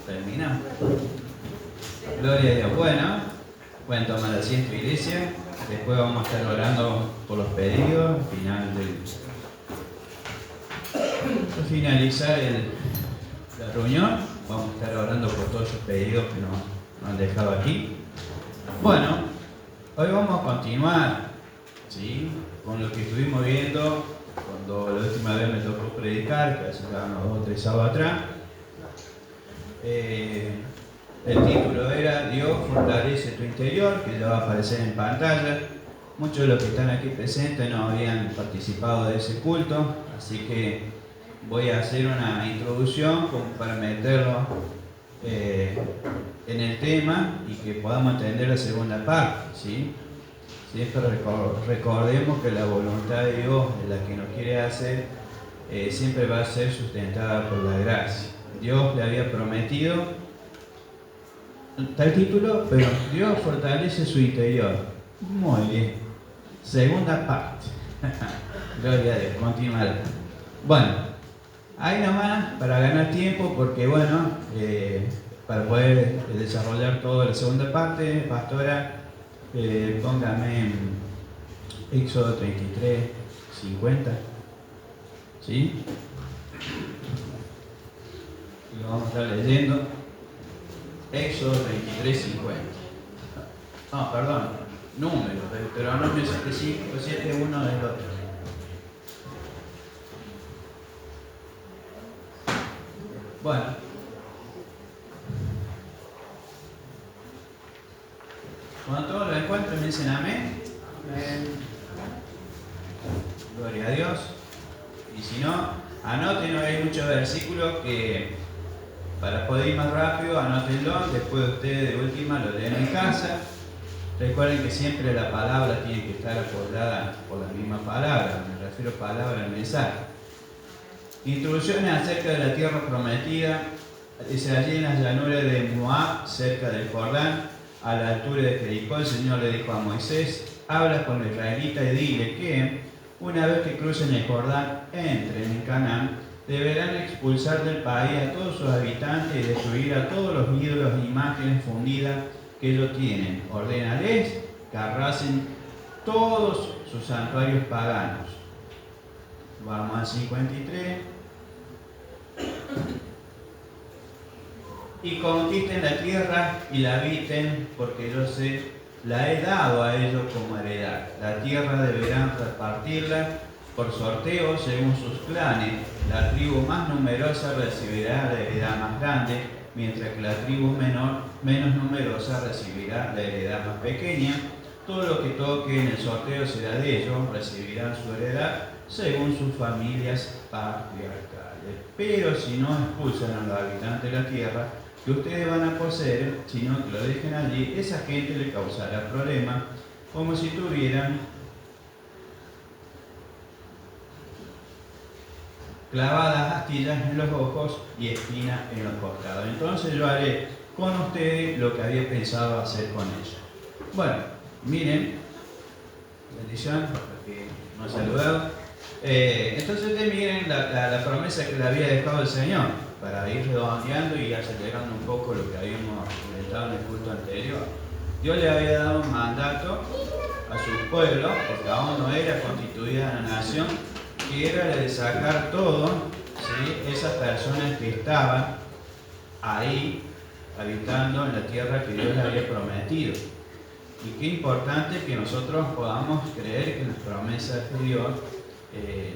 Terminamos. Gloria a Dios. Bueno, pueden tomar asiento, iglesia. Después vamos a estar orando por los pedidos. Al finalizar la reunión, vamos a estar orando por todos esos pedidos que nos han dejado aquí. Bueno, hoy vamos a continuar, ¿sí?, con lo que estuvimos viendo cuando la última vez me tocó predicar, que hace ya unos 2 o 3 sábados atrás. El título era Dios fortalece tu interior, que ya va a aparecer en pantalla. Muchos de los que están aquí presentes no habían participado de ese culto, así que voy a hacer una introducción como para meterlo en el tema y que podamos entender la segunda parte, ¿sí? Siempre recordemos que la voluntad de Dios es la que nos quiere hacer, siempre va a ser sustentada por la gracia. Dios le había prometido, está el título, pero Dios fortalece su interior. Muy bien. Segunda parte. Gloria a Dios. Continuar. Bueno, ahí nomás para ganar tiempo, porque bueno, para poder desarrollar toda la segunda parte, pastora, póngame en Éxodo 33, 50. ¿Sí? Y vamos a estar leyendo Éxodo 33, 50. No, perdón, números, Deuteronomio 75, 7, 1 del otro. Bueno, cuando todos lo encuentren, me dicen amén. Amén. Gloria a Dios. Y si no, anoten, hay muchos versículos que para poder ir más rápido, anótenlo. Después ustedes de última lo leen en casa. Recuerden que siempre la palabra tiene que estar apoyada por la misma palabra. Me refiero a palabra al mensaje. Introducciones acerca de la tierra prometida. Dice: allí en las llanuras de Moab, cerca del Jordán, a la altura de Jericó, el Señor le dijo a Moisés: habla con los israelitas y dile que, una vez que crucen el Jordán, entren en Canaán, deberán expulsar del país a todos sus habitantes y destruir a todos los ídolos e imágenes fundidas que ellos tienen. Ordénales que arrasen todos sus santuarios paganos. Vamos al 53. Y conquisten la tierra y la habiten, porque yo la he dado a ellos como heredad. La tierra deberán repartirla por sorteo según sus clanes. La tribu más numerosa recibirá la heredad más grande, mientras que la tribu menos numerosa recibirá la heredad más pequeña. Todo lo que toque en el sorteo será de ellos, recibirán su heredad según sus familias patriarcales. Pero si no expulsan a los habitantes de la tierra que ustedes van a poseer, sino que lo dejen allí, esa gente le causará problemas, como si tuvieran clavadas astillas en los ojos y espinas en los costados. Entonces yo haré con ustedes lo que había pensado hacer con ellos. Bueno, miren, bendición, porque nos ha saludado. Entonces ustedes miren la promesa que le había dejado el Señor, para ir redondeando y acelerando un poco lo que habíamos comentado en el culto anterior. Dios le había dado un mandato a su pueblo, porque aún no era constituida la nación, que era la de sacar todo, ¿sí?, esas personas que estaban ahí habitando en la tierra que Dios le había prometido. Y qué importante que nosotros podamos creer que las promesas de Dios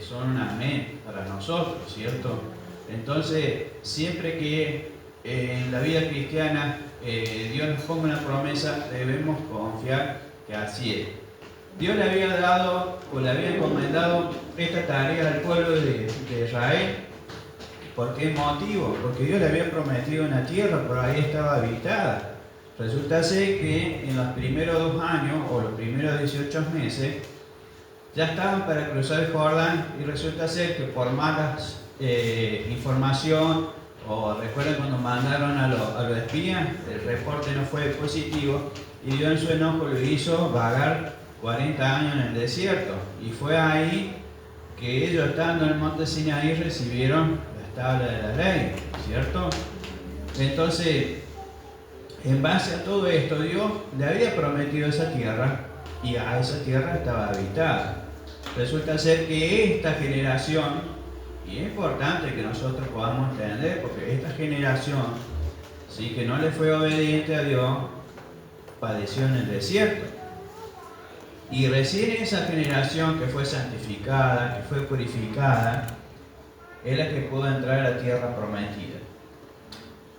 son un amén para nosotros, ¿cierto? Entonces, siempre que en la vida cristiana Dios nos ponga una promesa, debemos confiar que así es. Dios le había dado o le había encomendado esta tarea al pueblo de Israel. ¿Por qué motivo? Porque Dios le había prometido una tierra, pero ahí estaba habitada. Resulta ser que en los primeros 2 años o los primeros 18 meses ya estaban para cruzar el Jordán, y resulta ser que por malas información, o recuerden cuando mandaron a los espías, el reporte no fue positivo y Dios en su enojo lo hizo vagar 40 años en el desierto, y fue ahí que ellos, estando en el monte Sinaí, recibieron las tablas de la ley, ¿cierto? Entonces, en base a todo esto, Dios le había prometido esa tierra y a esa tierra estaba habitada. Resulta ser que esta generación, y es importante que nosotros podamos entender, porque esta generación, sí, que no le fue obediente a Dios, padeció en el desierto. Y recién esa generación que fue santificada, que fue purificada, es la que pudo entrar a la tierra prometida.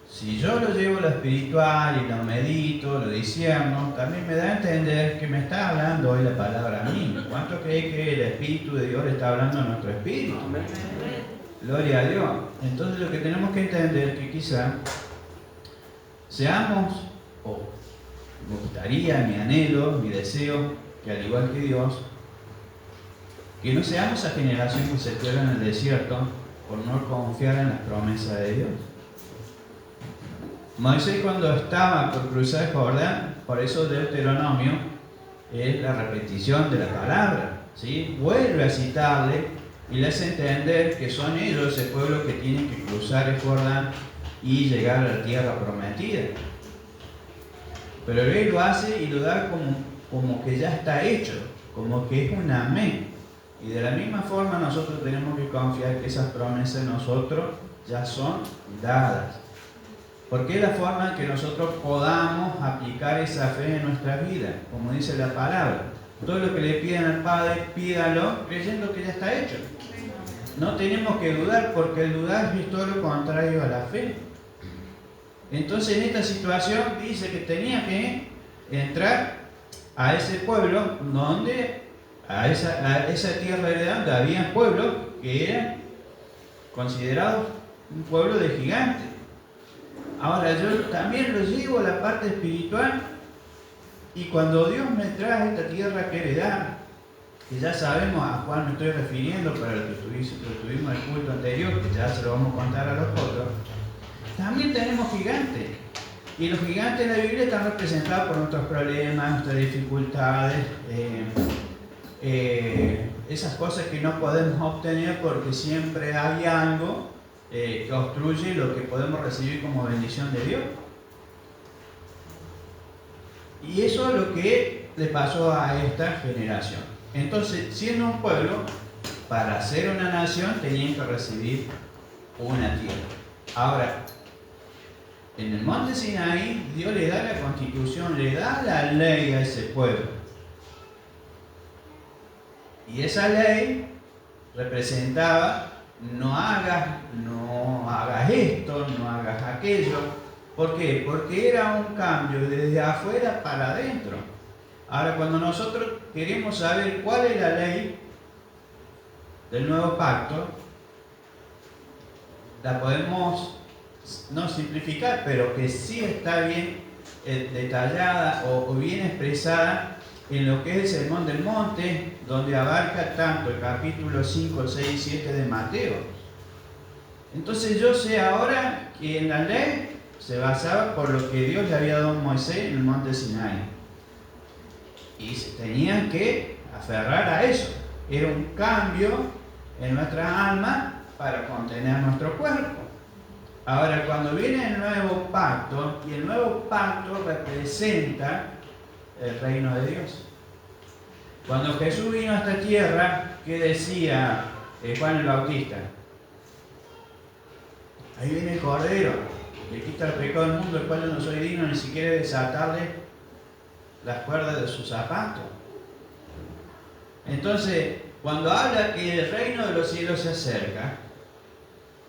Si yo lo llevo a lo espiritual y lo medito, lo discierno, también me da a entender que me está hablando hoy la palabra a mí. ¿Cuánto cree que el Espíritu de Dios le está hablando a nuestro espíritu? Gloria a Dios. Entonces lo que tenemos que entender es que quizá seamos, o me gustaría, mi anhelo, mi deseo, que al igual que Dios, que no seamos esa generación que se queda en el desierto por no confiar en las promesas de Dios. Moisés, cuando estaba por cruzar el Jordán, por eso Deuteronomio es la repetición de la palabra, ¿sí? Vuelve a citarle y le hace entender que son ellos el pueblo que tienen que cruzar el Jordán y llegar a la tierra prometida. Pero él lo hace y lo da como que ya está hecho, como que es un amén. Y de la misma forma nosotros tenemos que confiar que esas promesas de nosotros ya son dadas. Porque es la forma en que nosotros podamos aplicar esa fe en nuestra vida, como dice la palabra. Todo lo que le pidan al Padre, pídalo creyendo que ya está hecho. No tenemos que dudar, porque el dudar es todo lo contrario a la fe. Entonces en esta situación dice que tenía que entrar a ese pueblo donde, a esa tierra de donde había pueblos que eran considerados un pueblo de gigantes. Ahora yo también lo llevo a la parte espiritual, y cuando Dios me trae a esta tierra que heredar, que ya sabemos a cuál me estoy refiriendo para los que tuvimos el culto anterior, que ya se lo vamos a contar a los otros, también tenemos gigantes. Y los gigantes en la Biblia están representados por nuestros problemas, nuestras dificultades, esas cosas que no podemos obtener porque siempre hay algo que obstruye lo que podemos recibir como bendición de Dios. Y eso es lo que le pasó a esta generación. Entonces, siendo un pueblo, para ser una nación tenían que recibir una tierra. Ahora, en el monte Sinaí, Dios le da la constitución, le da la ley a ese pueblo. Y esa ley representaba: no hagas esto, no hagas aquello. ¿Por qué? Porque era un cambio desde afuera para adentro. Ahora, cuando nosotros queremos saber cuál es la ley del nuevo pacto, la podemos no simplificar, pero que sí está bien detallada o bien expresada en lo que es el Sermón del Monte, donde abarca tanto el capítulo 5, 6 y 7 de Mateo. Entonces yo sé ahora que en la ley se basaba por lo que Dios le había dado a Moisés en el monte Sinaí. Y se tenían que aferrar a eso. Era un cambio en nuestra alma para contener nuestro cuerpo. Ahora, cuando viene el nuevo pacto, y el nuevo pacto representa el reino de Dios. Cuando Jesús vino a esta tierra, ¿qué decía Juan el Bautista? Ahí viene el Cordero, que quita el pecado del mundo, el cual yo no soy digno ni siquiera de desatarle las cuerdas de sus zapatos. Entonces, cuando habla que el reino de los cielos se acerca,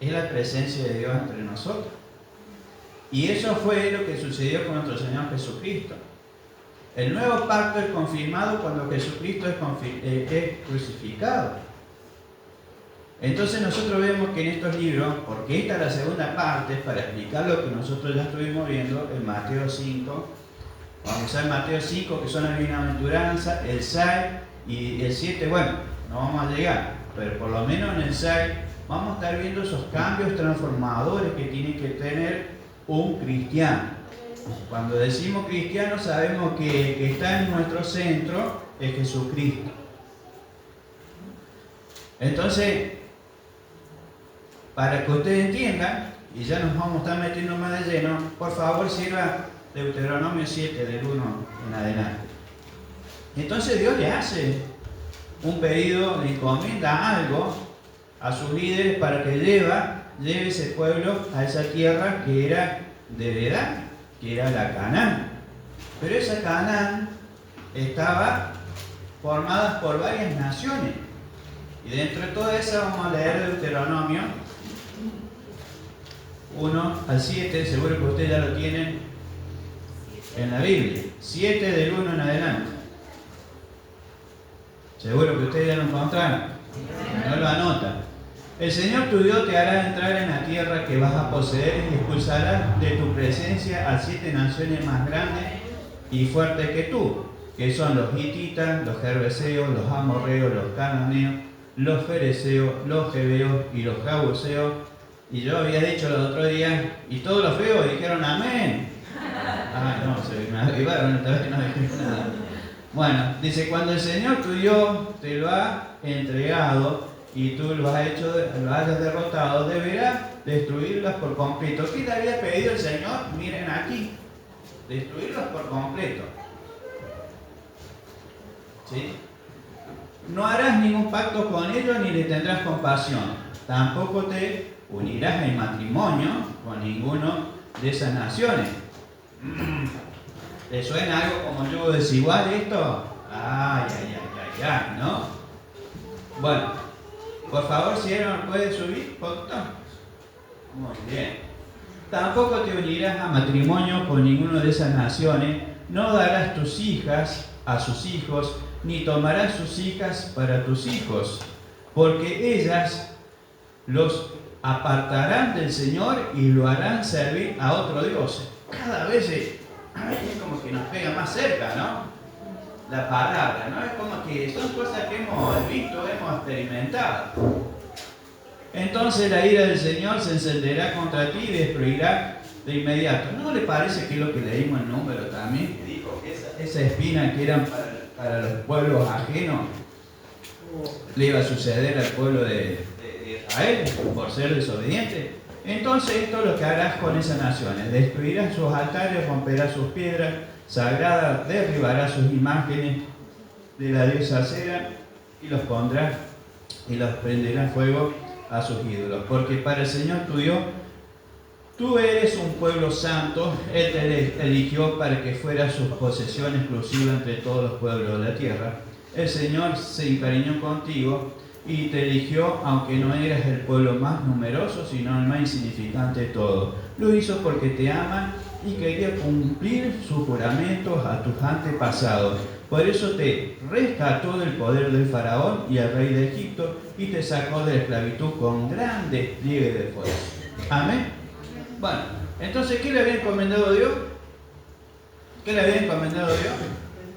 es la presencia de Dios entre nosotros. Y eso fue lo que sucedió con nuestro Señor Jesucristo. El nuevo pacto es confirmado cuando Jesucristo es crucificado. Entonces nosotros vemos que en estos libros, porque esta es la segunda parte, para explicar lo que nosotros ya estuvimos viendo en Mateo 5, vamos a ver Mateo 5, que son las bienaventuranzas, el 6 y el 7, bueno, no vamos a llegar, pero por lo menos en el 6 vamos a estar viendo esos cambios transformadores que tiene que tener un cristiano. Cuando decimos cristiano, sabemos que el que está en nuestro centro es Jesucristo. Entonces, para que ustedes entiendan, y ya nos vamos a estar metiendo más de lleno, por favor sirva Deuteronomio 7 del 1 en adelante. Entonces Dios le hace un pedido, le encomienda algo a sus líderes para que lleve ese pueblo a esa tierra que era de heredad, que era la Canaán. Pero esa Canaán estaba formada por varias naciones. Y dentro de toda esa vamos a leer Deuteronomio 1 al 7, seguro que ustedes ya lo tienen en la Biblia. 7 del 1 en adelante. Seguro que ustedes ya lo encontraron. No lo anotan. El Señor tu Dios te hará entrar en la tierra que vas a poseer y expulsará de tu presencia a 7 naciones más grandes y fuertes que tú, que son los hititas, los gergeseos, los amorreos, los cananeos, los fereceos, los jebeos y los jebuseos. Y yo había dicho el otro día, y todos los feos dijeron amén. Ah, no, se me avivaron, esta vez no dijeron nada. Bueno, dice, cuando el Señor tu Dios te lo ha entregado y tú lo hayas derrotado, deberás destruirlas por completo. ¿Qué le había pedido el Señor? Miren aquí, destruirlas por completo. ¿Sí? No harás ningún pacto con ellos ni le tendrás compasión. Tampoco te unirás en matrimonio con ninguno de esas naciones. ¿Le suena algo como yugo desigual esto? Ay, ¿no? Bueno, por favor, si Aaron puede subir, poquito. Muy bien. Tampoco te unirás a matrimonio con ninguno de esas naciones. No darás tus hijas a sus hijos, ni tomarás sus hijas para tus hijos, porque ellas los apartarán del Señor y lo harán servir a otro Dios. Cada vez es como que nos pega más cerca, ¿no? La palabra, ¿no? Es como que son cosas que hemos visto, hemos experimentado. Entonces la ira del Señor se encenderá contra ti y destruirá de inmediato. ¿No le parece que es lo que leímos en Número también? Que dijo que esa espina que eran para los pueblos ajenos le iba a suceder al pueblo de Israel por ser desobediente. Entonces esto es lo que harás con esas naciones: destruirás sus altares, romperás sus piedras sagradas, derribarás sus imágenes de la diosa Acera y los pondrás y los prenderás fuego a sus ídolos. Porque para el Señor tu Dios, tú eres un pueblo santo. Él te eligió para que fueras su posesión exclusiva entre todos los pueblos de la tierra. El Señor se encariñó contigo y te eligió, aunque no eras el pueblo más numeroso, sino el más insignificante de todos. Lo hizo porque te ama y quería cumplir sus juramentos a tus antepasados. Por eso te rescató del poder del faraón y el rey de Egipto y te sacó de la esclavitud con gran despliegue de fuerza. Amén. Bueno, entonces, ¿qué le había encomendado Dios? ¿Qué le había encomendado Dios?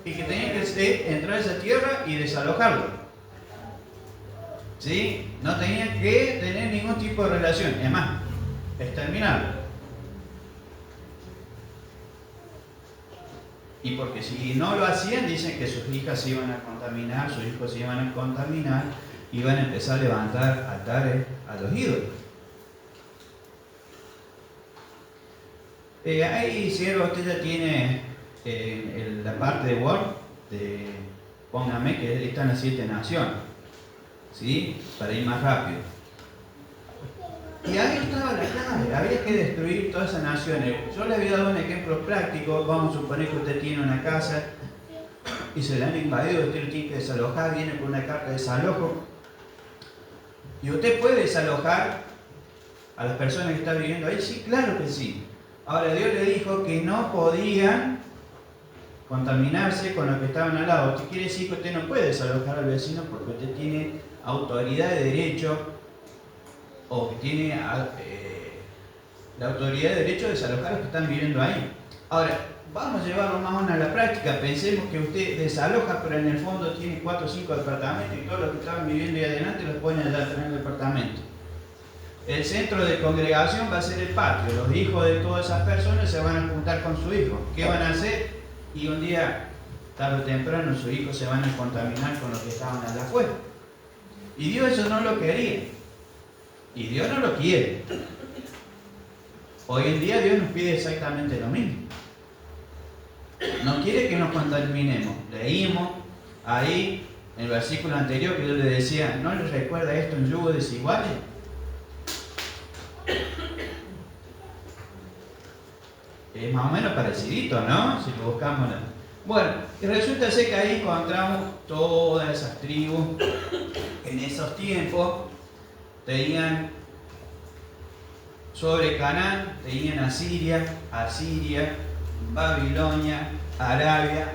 Y que tenía que entrar a esa tierra y desalojarlo. ¿Sí? No tenía que tener ningún tipo de relación. Es más, exterminarlo. Y porque si no lo hacían, dicen que sus hijas se iban a contaminar, sus hijos se iban a contaminar, iban a empezar a levantar altares a los ídolos. Ahí, si usted ya tiene la parte de Word, póngame que están las 7 naciones, ¿sí? Para ir más rápido. Y ahí estaba la clave, había que destruir todas esas naciones. Yo le había dado un ejemplo práctico. Vamos a suponer que usted tiene una casa y se la han invadido, usted lo tiene que desalojar, viene con una carta de desalojo. ¿Y usted puede desalojar a las personas que están viviendo ahí? Sí, claro que sí. Ahora Dios le dijo que no podían contaminarse con los que estaban al lado. Esto quiere decir que usted no puede desalojar al vecino porque usted tiene autoridad de derecho, o que tiene la autoridad de derecho de desalojar a los que están viviendo ahí. Ahora, vamos a llevarlo más o menos a la práctica. Pensemos que usted desaloja, pero en el fondo tiene 4 o 5 departamentos y todos los que estaban viviendo ahí adelante los ponen allá atrás en el departamento. El centro de congregación va a ser el patio. Los hijos de todas esas personas se van a juntar con su hijo. ¿Qué van a hacer? Y un día, tarde o temprano, sus hijos se van a contaminar con los que estaban allá afuera. Y Dios eso no lo quería. Y Dios no lo quiere. Hoy en día Dios nos pide exactamente lo mismo. No quiere que nos contaminemos. Leímos ahí en el versículo anterior que Dios le decía, ¿no les recuerda esto en yugo desiguales? Es más o menos parecidito, ¿no? Si lo buscamos. Bueno, y resulta ser que ahí encontramos todas esas tribus. En esos tiempos tenían sobre Canaán, tenían Asiria, Babilonia, Arabia,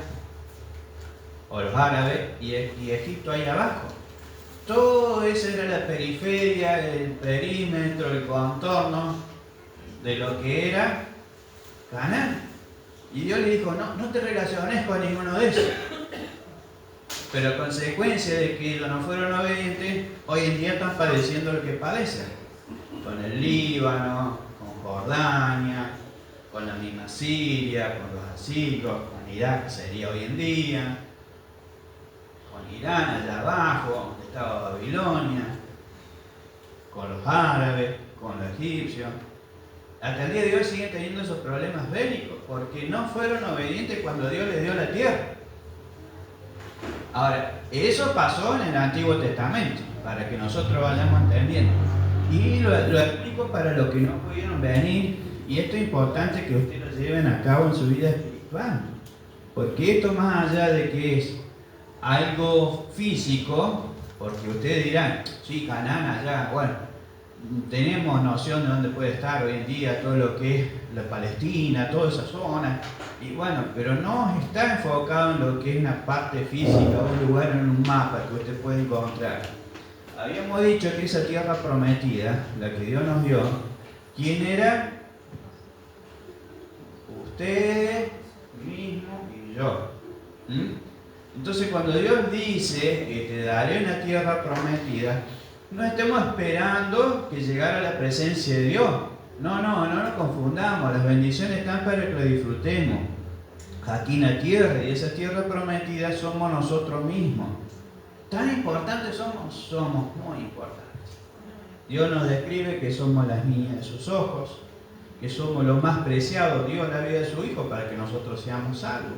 o los árabes, y Egipto ahí abajo. Todo eso era la periferia, el perímetro, el contorno de lo que era Canaán. Y Dios le dijo, no te relaciones con ninguno de esos. Pero a consecuencia de que ellos no fueron obedientes, hoy en día están padeciendo lo que padecen. Con el Líbano, con Jordania, con la misma Siria, con los asirios, con Irak, que sería hoy en día, con Irán allá abajo, donde estaba Babilonia, con los árabes, con los egipcios. Hasta el día de hoy siguen teniendo esos problemas bélicos, porque no fueron obedientes cuando Dios les dio la tierra. Ahora, eso pasó en el Antiguo Testamento, para que nosotros vayamos entendiendo. Y lo explico para los que no pudieron venir, y esto es importante que ustedes lo lleven a cabo en su vida espiritual. Porque esto, más allá de que es algo físico, porque ustedes dirán, sí, Canaán allá, bueno, tenemos noción de dónde puede estar hoy en día todo lo que es la Palestina, toda esa zona, y bueno, pero no está enfocado en lo que es una parte física, un lugar en un mapa que usted puede encontrar. Habíamos dicho que esa tierra prometida, la que Dios nos dio, ¿quién era? Usted mismo y yo. Entonces, cuando Dios dice que te daré una tierra prometida, no estemos esperando que llegara la presencia de Dios. No nos confundamos. Las bendiciones están para que las disfrutemos aquí en la tierra, y esa tierra prometida somos nosotros mismos. ¿Tan importantes somos? Somos muy importantes. Dios nos describe que somos las niñas de sus ojos, que somos lo más preciado. Dio la vida de su Hijo para que nosotros seamos salvos,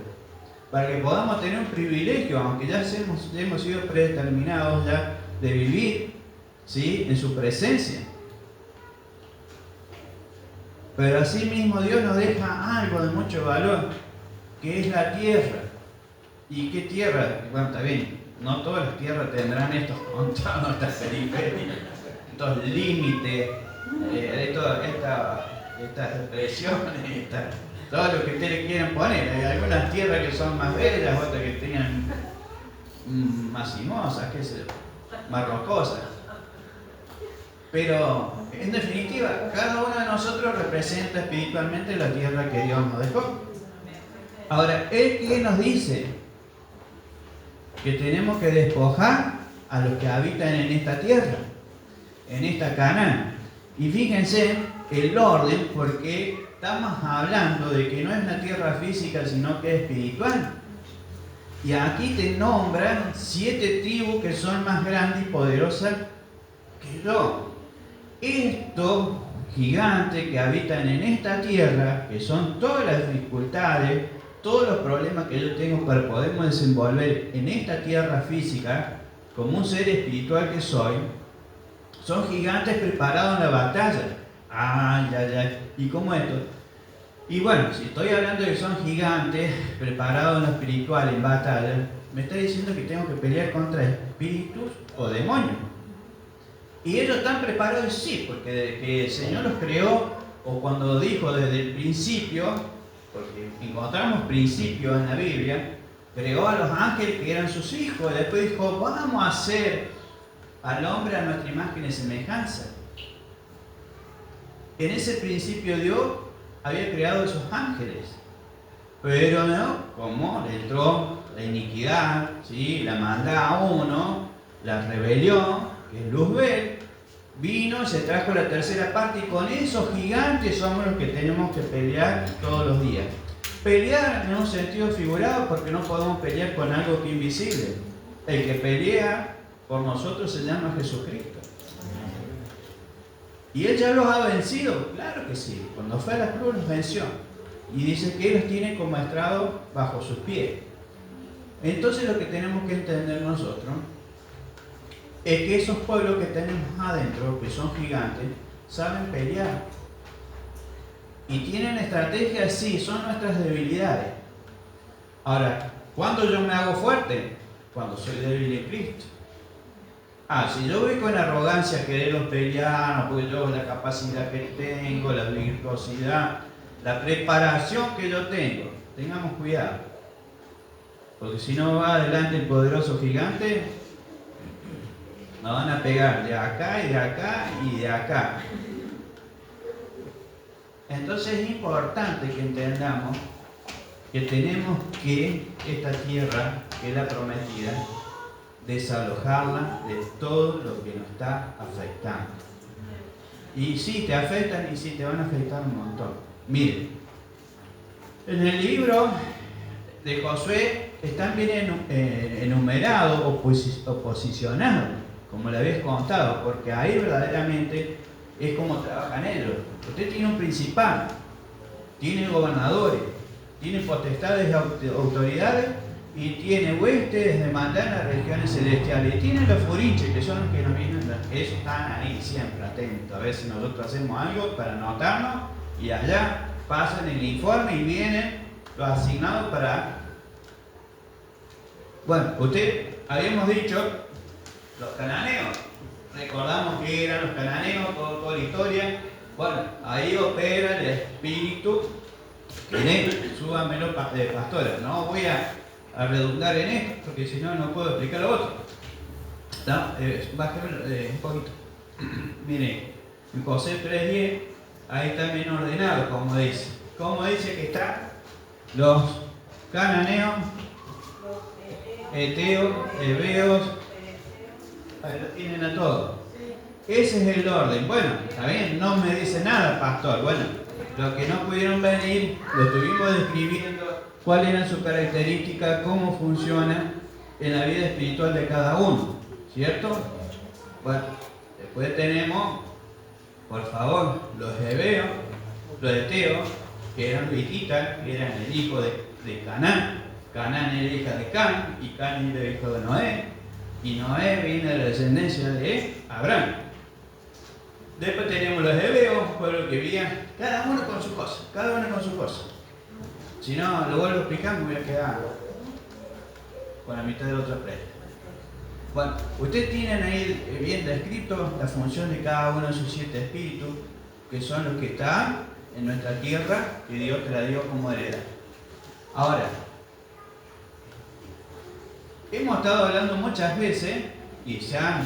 para que podamos tener un privilegio, aunque ya hemos sido predeterminados ya de vivir, ¿sí?, en su presencia. Pero asimismo Dios nos deja algo de mucho valor, que es la tierra. ¿Y qué tierra? Bueno, está bien, no todas las tierras tendrán estos contornos, estas periferias, estos límites, estas expresiones, todo lo que ustedes quieran poner. Hay algunas tierras que son más bellas, otras que tengan más sinuosas, qué sé yo, más rocosas. Pero, en definitiva, cada uno de nosotros representa espiritualmente la tierra que Dios nos dejó. Ahora, Él que nos dice que tenemos que despojar a los que habitan en esta tierra, en esta Canaán. Y fíjense el orden, porque estamos hablando de que no es una tierra física, sino que es espiritual. Y aquí te nombran 7 tribus que son más grandes y poderosas que yo. Estos gigantes que habitan en esta tierra, que son todas las dificultades, todos los problemas que yo tengo para poderme desenvolver en esta tierra física, como un ser espiritual que soy, son gigantes preparados en la batalla. ¿Y cómo esto? Y bueno, si estoy hablando de que son gigantes preparados en lo espiritual, en batalla, me está diciendo que tengo que pelear contra espíritus o demonios. Y ellos están preparados, sí, porque desde que el Señor los creó, o cuando dijo desde el principio, porque encontramos principios en la Biblia, creó a los ángeles que eran sus hijos, y después dijo, vamos a hacer al hombre a nuestra imagen y semejanza. En ese principio Dios había creado esos ángeles, pero no, como le entró la iniquidad, ¿sí?, la maldad a uno, la rebelión, que es Luzbel, vino, se trajo la tercera parte, y con esos gigantes somos los que tenemos que pelear todos los días. Pelear en un sentido figurado, porque no podemos pelear con algo que es invisible. El que pelea por nosotros se llama Jesucristo. ¿Y Él ya los ha vencido? Claro que sí. Cuando fue a la cruz los venció. Y dice que Él los tiene como estrado bajo sus pies. Entonces lo que tenemos que entender nosotros es que esos pueblos que tenemos adentro, que son gigantes, saben pelear. Y tienen estrategias, sí, son nuestras debilidades. Ahora, ¿cuándo yo me hago fuerte? Cuando soy débil en Cristo. Si yo voy con arrogancia a quererlos pelear, no porque yo la capacidad que tengo, la virtuosidad, la preparación que yo tengo, tengamos cuidado. Porque si no va adelante el poderoso gigante, nos van a pegar de acá y de acá y de acá. Entonces es importante que entendamos que tenemos que esta tierra, que es la prometida, desalojarla de todo lo que nos está afectando. Y sí, te afectan y sí, te van a afectar un montón. Miren, en el libro de Josué están bien enumerados o posicionados, como le habéis contado, porque ahí verdaderamente es como trabajan ellos. Usted tiene un principal, tiene gobernadores, tiene potestades y autoridades, y tiene huestes de mandar en las regiones celestiales, y tiene los furiches, que son los que nos vienen, esos están ahí siempre atentos. A veces nosotros hacemos algo para anotarnos, y allá pasan el informe y vienen los asignados para... Bueno, habíamos dicho, los cananeos, recordamos que eran los cananeos, toda la historia. Bueno, ahí opera el espíritu. Súbanmelo, pastores, no voy a redundar en esto, porque si no, no puedo explicar lo otro. Bájame un poquito. Miren, en José 3:10, ahí está bien ordenado, como dice. ¿Cómo dice que están los cananeos, eteos, heveos? Ahí lo tienen a todos. Ese es el orden. Bueno, está bien, no me dice nada, pastor. Bueno, los que no pudieron venir, lo estuvimos describiendo, cuáles eran sus características, cómo funciona en la vida espiritual de cada uno, ¿cierto? Bueno, después tenemos, por favor, los heveos, los eteos, que eran los hititas, que eran el hijo de Canaán. Canaán era hija de Can, y Can era hijo de Noé, y Noé viene de la descendencia de Abraham. Después tenemos los heveos, pueblo que vivían, cada uno con su cosa, Si no, lo vuelvo a explicar, me voy a quedar con la mitad de la otra prenda. Bueno, ustedes tienen ahí bien descrito la función de cada uno de sus 7 espíritus, que son los que están en nuestra tierra, que Dios te la dio como heredad. Ahora, hemos estado hablando muchas veces, y se han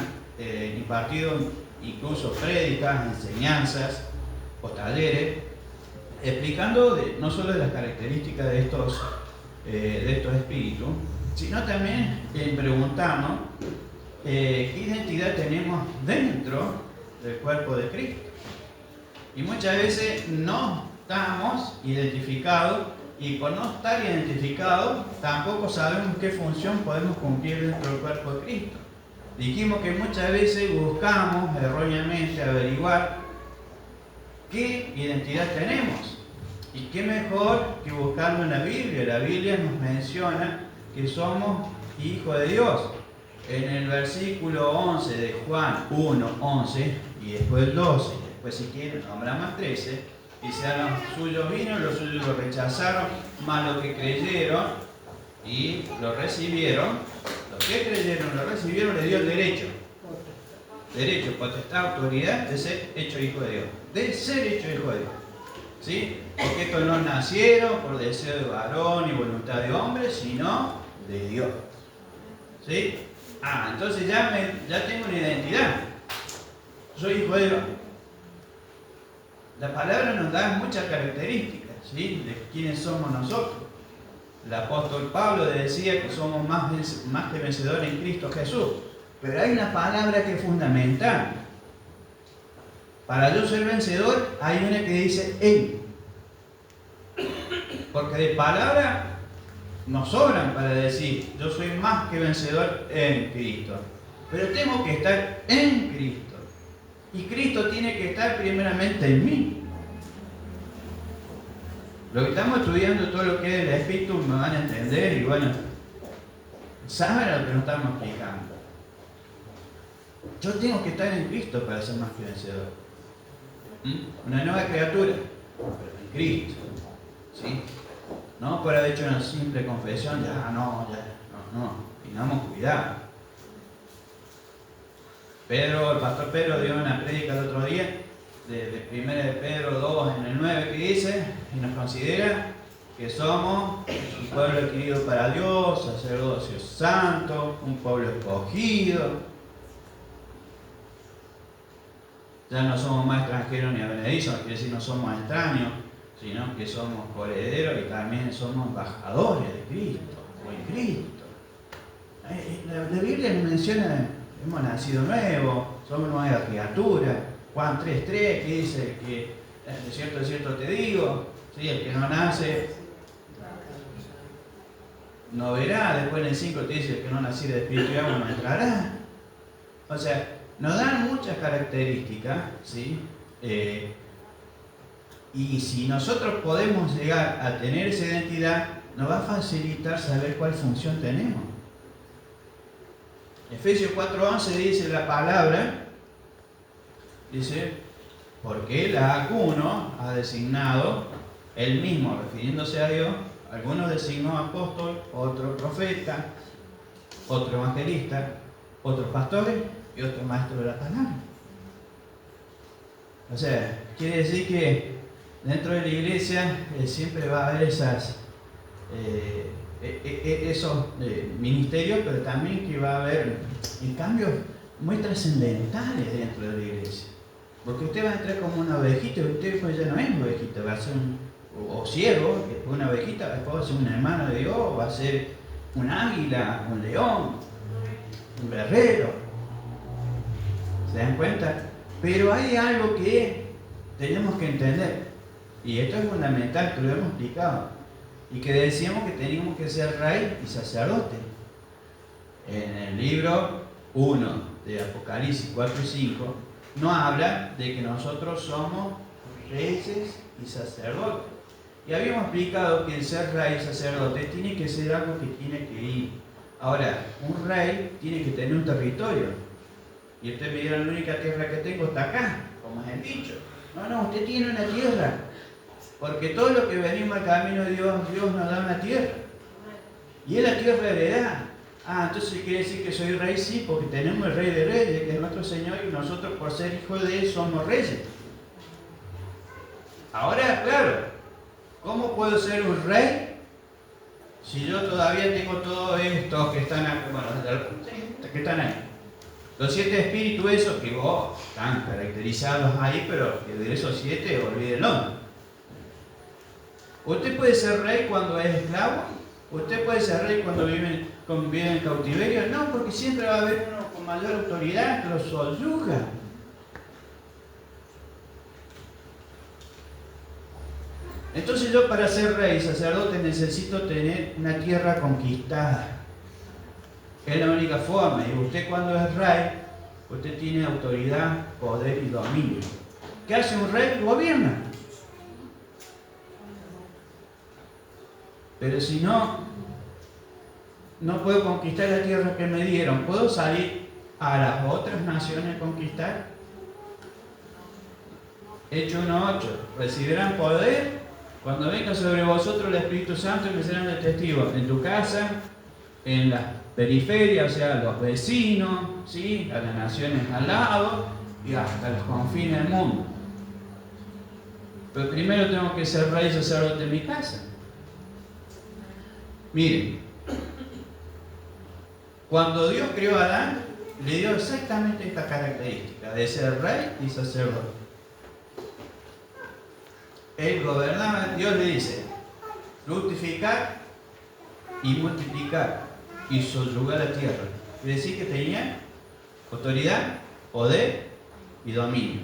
impartido incluso prédicas, enseñanzas o talleres, explicando no solo de las características de estos espíritus, sino también en preguntarnos qué identidad tenemos dentro del cuerpo de Cristo. Y muchas veces no estamos identificados, y por no estar identificados tampoco sabemos qué función podemos cumplir dentro del cuerpo de Cristo. Dijimos que muchas veces buscamos erróneamente averiguar qué identidad tenemos. Y qué mejor que buscarlo en la Biblia. La Biblia nos menciona que somos hijos de Dios. En el versículo 11 de Juan 1:11 y después el 12, después si quieren nombramos 13, dice: a los suyos vino, los suyos lo rechazaron, mas los que creyeron y lo recibieron, los que creyeron, lo recibieron, le dio el derecho, potestad, autoridad de ser hecho hijo de Dios, ¿sí? Porque estos no nacieron por deseo de varón y voluntad de hombre, sino de Dios, ¿sí? Entonces ya tengo una identidad, soy hijo de Dios. La palabra nos da muchas características, ¿sí?, de quiénes somos nosotros. El apóstol Pablo decía que somos más que vencedores en Cristo Jesús. Pero hay una palabra que es fundamental. Para yo ser vencedor, hay una que dice en. Porque de palabra nos sobran para decir, yo soy más que vencedor en Cristo. Pero tengo que estar en Cristo. Y Cristo tiene que estar primeramente en mí. Lo que estamos estudiando, todo lo que es el Espíritu, me van a entender y bueno, saben lo que nos estamos explicando. Yo tengo que estar en Cristo para ser más que vencedor. Una nueva criatura, pero en Cristo. ¿Sí? No por haber hecho una simple confesión, no. Tengamos cuidado. el pastor Pedro dio una prédica el otro día, de 1 de Pedro 2 en el 9, que dice, y nos considera que somos un pueblo adquirido para Dios, sacerdocio santo, un pueblo escogido. Ya no somos más extranjeros ni advenedizos, quiere decir no somos extraños, sino que somos coherederos y también somos embajadores de Cristo, o en Cristo. La Biblia nos menciona, hemos nacido nuevos, somos nueva criatura. Juan 3:3 que dice que de cierto te digo, ¿sí? El que no nace no verá. Después en el 5 te dice el que no naciere de espíritu y agua no entrará. O sea, nos dan muchas características, ¿sí? Y si nosotros podemos llegar a tener esa identidad, nos va a facilitar saber cuál función tenemos. Efesios 4:11 dice la palabra, dice, porque la uno ha designado, él mismo, refiriéndose a Dios, algunos designó apóstol, otro profeta, otro evangelista, otros pastores y otro maestro de la palabra. O sea, quiere decir que dentro de la iglesia siempre va a haber esos ministerios, pero también que va a haber cambios muy trascendentales dentro de la iglesia. Porque usted va a entrar como una ovejita y usted pues ya no es ovejita, va a ser o siervo, que fue una ovejita, después va a ser un hermano de Dios, va a ser un águila, un león, un guerrero. ¿Se dan cuenta? Pero hay algo que tenemos que entender, y esto es fundamental, que lo hemos explicado, y que decíamos que teníamos que ser rey y sacerdote. En el libro 1 de Apocalipsis 4 y 5 nos habla de que nosotros somos reyes y sacerdotes. Y habíamos explicado que el ser rey y sacerdote tiene que ser algo que tiene que ir. Ahora, un rey tiene que tener un territorio. Y usted me dirá, la única tierra que tengo está acá, como es el dicho. No, usted tiene una tierra. Porque todo lo que venimos al camino de Dios, Dios nos da una tierra. Y es la tierra heredada. Entonces quiere decir que soy rey, sí, porque tenemos el rey de reyes, que es nuestro Señor, y nosotros por ser hijos de Él somos reyes. Ahora, claro, ¿cómo puedo ser un rey si yo todavía tengo todos estos que están aquí? Bueno, que están ahí. Los 7 espíritus esos que están caracterizados ahí, pero que de esos 7 olvídenlo. Usted puede ser rey cuando es esclavo, usted puede ser rey cuando vive en cautiverio, no, porque siempre va a haber uno con mayor autoridad que lo subyuga. Entonces yo para ser rey y sacerdote necesito tener una tierra conquistada. Es la única forma. Y usted cuando es rey, usted tiene autoridad, poder y dominio. ¿Qué hace un rey? Gobierna. Pero si no puedo conquistar la tierra que me dieron, ¿puedo salir a las otras naciones a conquistar? Hechos 1:8. Recibirán poder cuando venga sobre vosotros el Espíritu Santo y me serán de testigos en tu casa, en las periferias, o sea, los vecinos, ¿sí? A las naciones al lado y hasta los confines del mundo. Pero primero tengo que ser rey y sacerdote en mi casa. Miren, cuando Dios creó a Adán, le dio exactamente esta característica de ser rey y sacerdote. Él gobernaba, Dios le dice, fructificar y multiplicar y subyugar la tierra. Quiere decir que tenía autoridad, poder y dominio.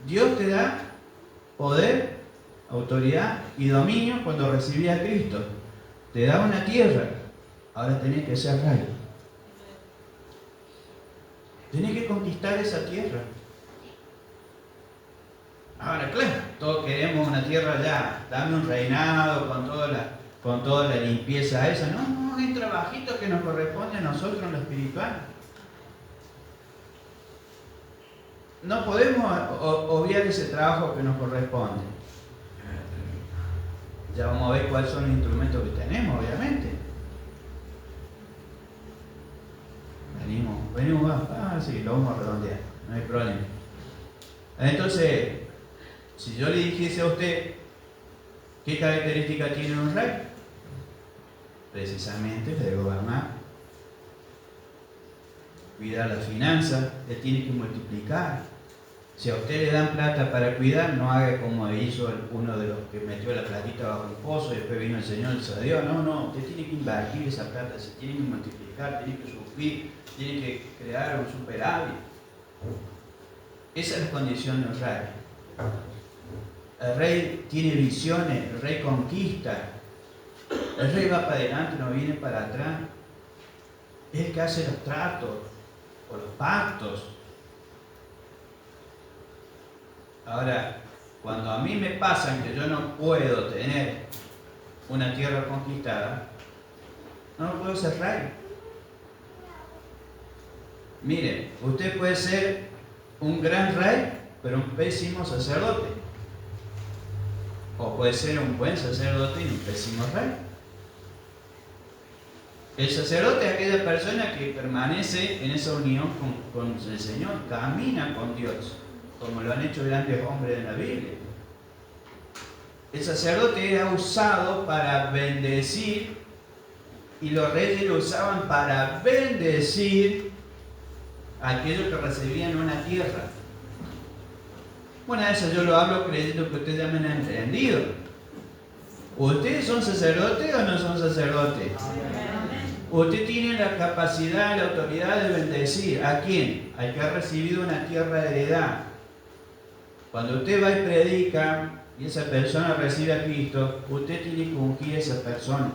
Dios te da poder, autoridad y dominio cuando recibí a Cristo. Te da una tierra, ahora tenés que ser rey. Tenés que conquistar esa tierra. Ahora, claro, todos queremos una tierra ya, dame un reinado con toda la limpieza esa. No, hay trabajitos que nos corresponde a nosotros en lo espiritual. No podemos obviar ese trabajo que nos corresponde. Ya vamos a ver cuáles son los instrumentos que tenemos, obviamente. Venimos, sí, lo vamos a redondear, no hay problema. Entonces, si yo le dijese a usted, ¿qué característica tiene un rey? Precisamente la de gobernar, cuidar las finanzas, le tiene que multiplicar. Si a usted le dan plata para cuidar, no haga como hizo uno de los que metió la platita bajo el pozo y después vino el Señor y se la dio. No, usted tiene que invertir esa plata, se tiene que multiplicar, tiene que sufrir, tiene que crear un superávit. Esa es la condición de un rey. El rey tiene visiones, el rey conquista, el rey va para adelante, no viene para atrás. Es el que hace los tratos o los pactos. Ahora, cuando a mí me pasa que yo no puedo tener una tierra conquistada, no puedo ser rey. Mire, usted puede ser un gran rey, pero un pésimo sacerdote. O puede ser un buen sacerdote y un pésimo rey. El sacerdote es aquella persona que permanece en esa unión con el Señor, camina con Dios, como lo han hecho grandes hombres de la Biblia. El sacerdote era usado para bendecir y los reyes lo usaban para bendecir a aquellos que recibían una tierra. Bueno, eso yo lo hablo creyendo que ustedes ya me han entendido. ¿Ustedes son sacerdotes o no son sacerdotes? Usted tiene la capacidad y la autoridad de bendecir. ¿A quién? Al que ha recibido una tierra de heredad. Cuando usted va y predica y esa persona recibe a Cristo, usted tiene que ungir a esa persona.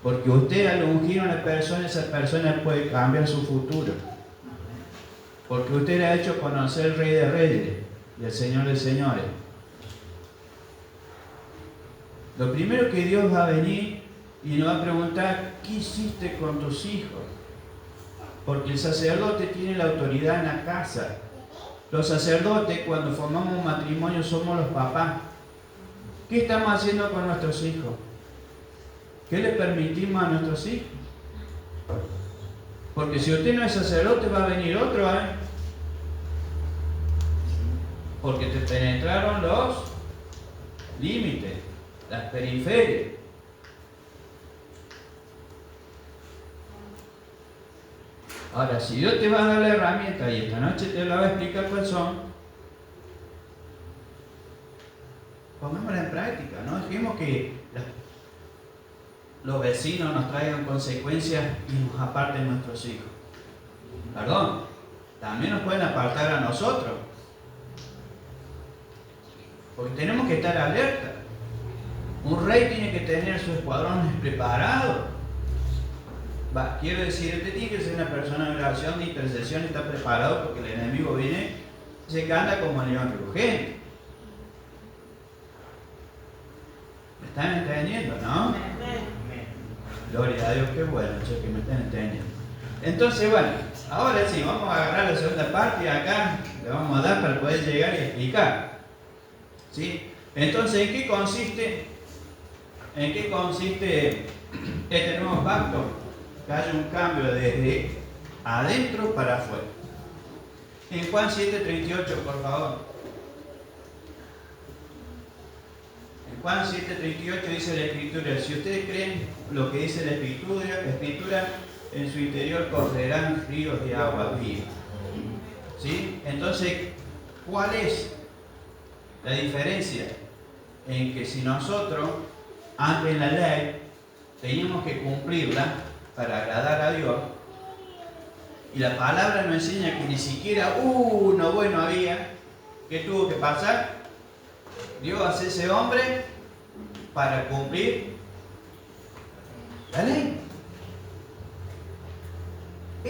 Porque usted al ungir a una persona, esa persona puede cambiar su futuro. Porque usted le ha hecho conocer al Rey de Reyes y al Señor de Señores. Lo primero que Dios va a venir y nos va a preguntar, ¿qué hiciste con tus hijos? Porque el sacerdote tiene la autoridad en la casa. Los sacerdotes, cuando formamos un matrimonio, somos los papás. ¿Qué estamos haciendo con nuestros hijos? ¿Qué le permitimos a nuestros hijos? Porque si usted no es sacerdote, va a venir otro, porque te penetraron los límites, las periferias. Ahora, si Dios te va a dar la herramienta y esta noche te la va a explicar cuáles son, pongámosla en práctica, no dejemos que los vecinos nos traigan consecuencias y nos aparten nuestros hijos. Perdón, también nos pueden apartar a nosotros. Porque tenemos que estar alerta. Un rey tiene que tener sus escuadrones preparados. Quiero decir, usted tiene que ser una persona de oración, de intercesión, y está preparado porque el enemigo viene y se canta como león rugente. ¿Me están entendiendo, no? Gloria a Dios, qué bueno, que me están entendiendo. Entonces, bueno, ahora sí, vamos a agarrar la segunda parte y acá le vamos a dar para poder llegar y explicar. ¿Sí? Entonces, ¿en qué consiste este nuevo pacto? Que haya un cambio desde adentro para afuera. En Juan 7:38, por favor. En Juan 7:38 dice la Escritura: si ustedes creen lo que dice la Escritura, en su interior correrán ríos de agua viva. ¿Sí? Entonces, ¿cuál es la diferencia? En que si nosotros, antes en la ley, teníamos que cumplirla para agradar a Dios, y la palabra nos enseña que ni siquiera uno bueno había, ¿qué tuvo que pasar? Dios hace ese hombre para cumplir la ley.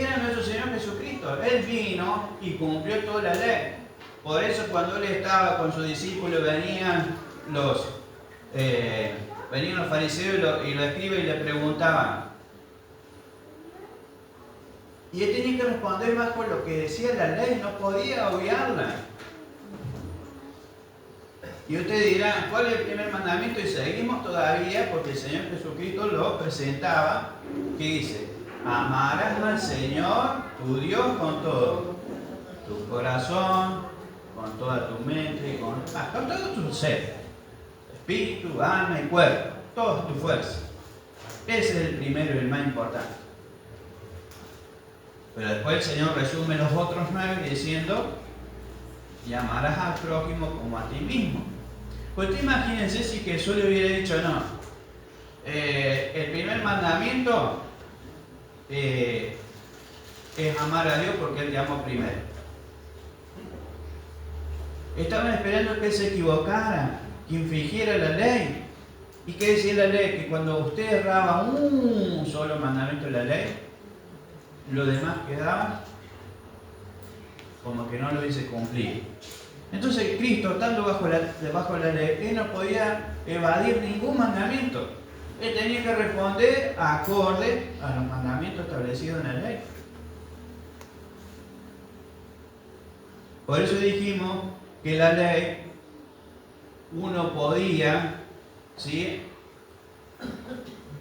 era nuestro Señor Jesucristo. Él vino y cumplió toda la ley. Por eso cuando Él estaba con sus discípulos venían los fariseos y los escribas y le preguntaban. Y Él tenía que responder bajo lo que decía la ley, no podía obviarla. Y ustedes dirán, ¿cuál es el primer mandamiento? Y seguimos todavía porque el Señor Jesucristo lo presentaba, que dice, amarás al Señor, tu Dios, con todo tu corazón, con toda tu mente, y con todo tu ser, espíritu, alma y cuerpo, toda tu fuerza. Ese es el primero y el más importante. Pero después el Señor resume los otros 9 diciendo, y amarás al prójimo como a ti mismo. Pues tú imagínense si Jesús le hubiera dicho, no, el primer mandamiento es amar a Dios porque Él te amó primero. Estaban esperando que Él se equivocara, que infringiera la ley. ¿Y qué decía la ley? Que cuando usted erraba un solo mandamiento de la ley, lo demás quedaba como que no lo hubiese cumplido. Entonces Cristo, estando bajo la ley, Él no podía evadir ningún mandamiento. Él tenía que responder acorde a los mandamientos establecidos en la ley. Por eso dijimos que la ley, uno podía, ¿sí?,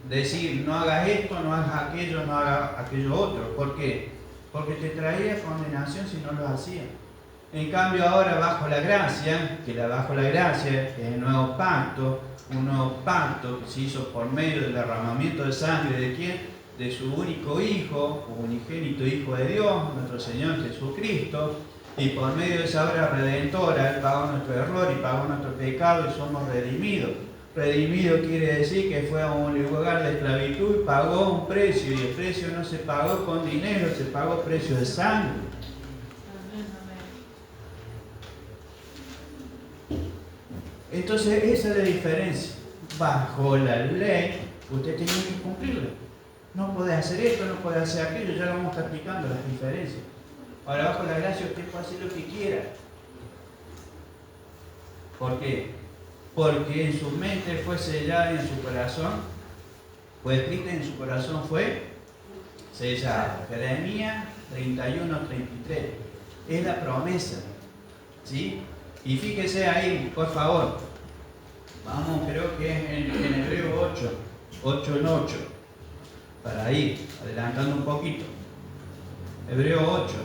decir, no hagas esto, no hagas aquello, no hagas aquello otro. ¿Por qué? Porque te traía condenación si no lo hacías. En cambio ahora bajo la gracia, bajo la gracia es el nuevo pacto, un nuevo pacto que se hizo por medio del derramamiento de sangre de ¿quién? De su único Hijo, unigénito Hijo de Dios, nuestro Señor Jesucristo, y por medio de esa obra redentora Él pagó nuestro error y pagó nuestro pecado y somos redimidos. Redimido quiere decir que fue a un lugar de esclavitud y pagó un precio, y el precio no se pagó con dinero, se pagó precio de sangre. Entonces esa es la diferencia. Bajo la ley usted tiene que cumplirla. No puede hacer esto, no puede hacer aquello, ya lo vamos a estar explicando las diferencias. Ahora bajo la gracia usted puede hacer lo que quiera. ¿Por qué? Porque en su mente fue sellada y en su corazón fue escrita y en su corazón fue sellada. Jeremías 31:33 es la promesa, ¿sí? Y fíjese ahí, por favor. Vamos, creo que es en Hebreo 8:8, para ir adelantando un poquito. Hebreo 8.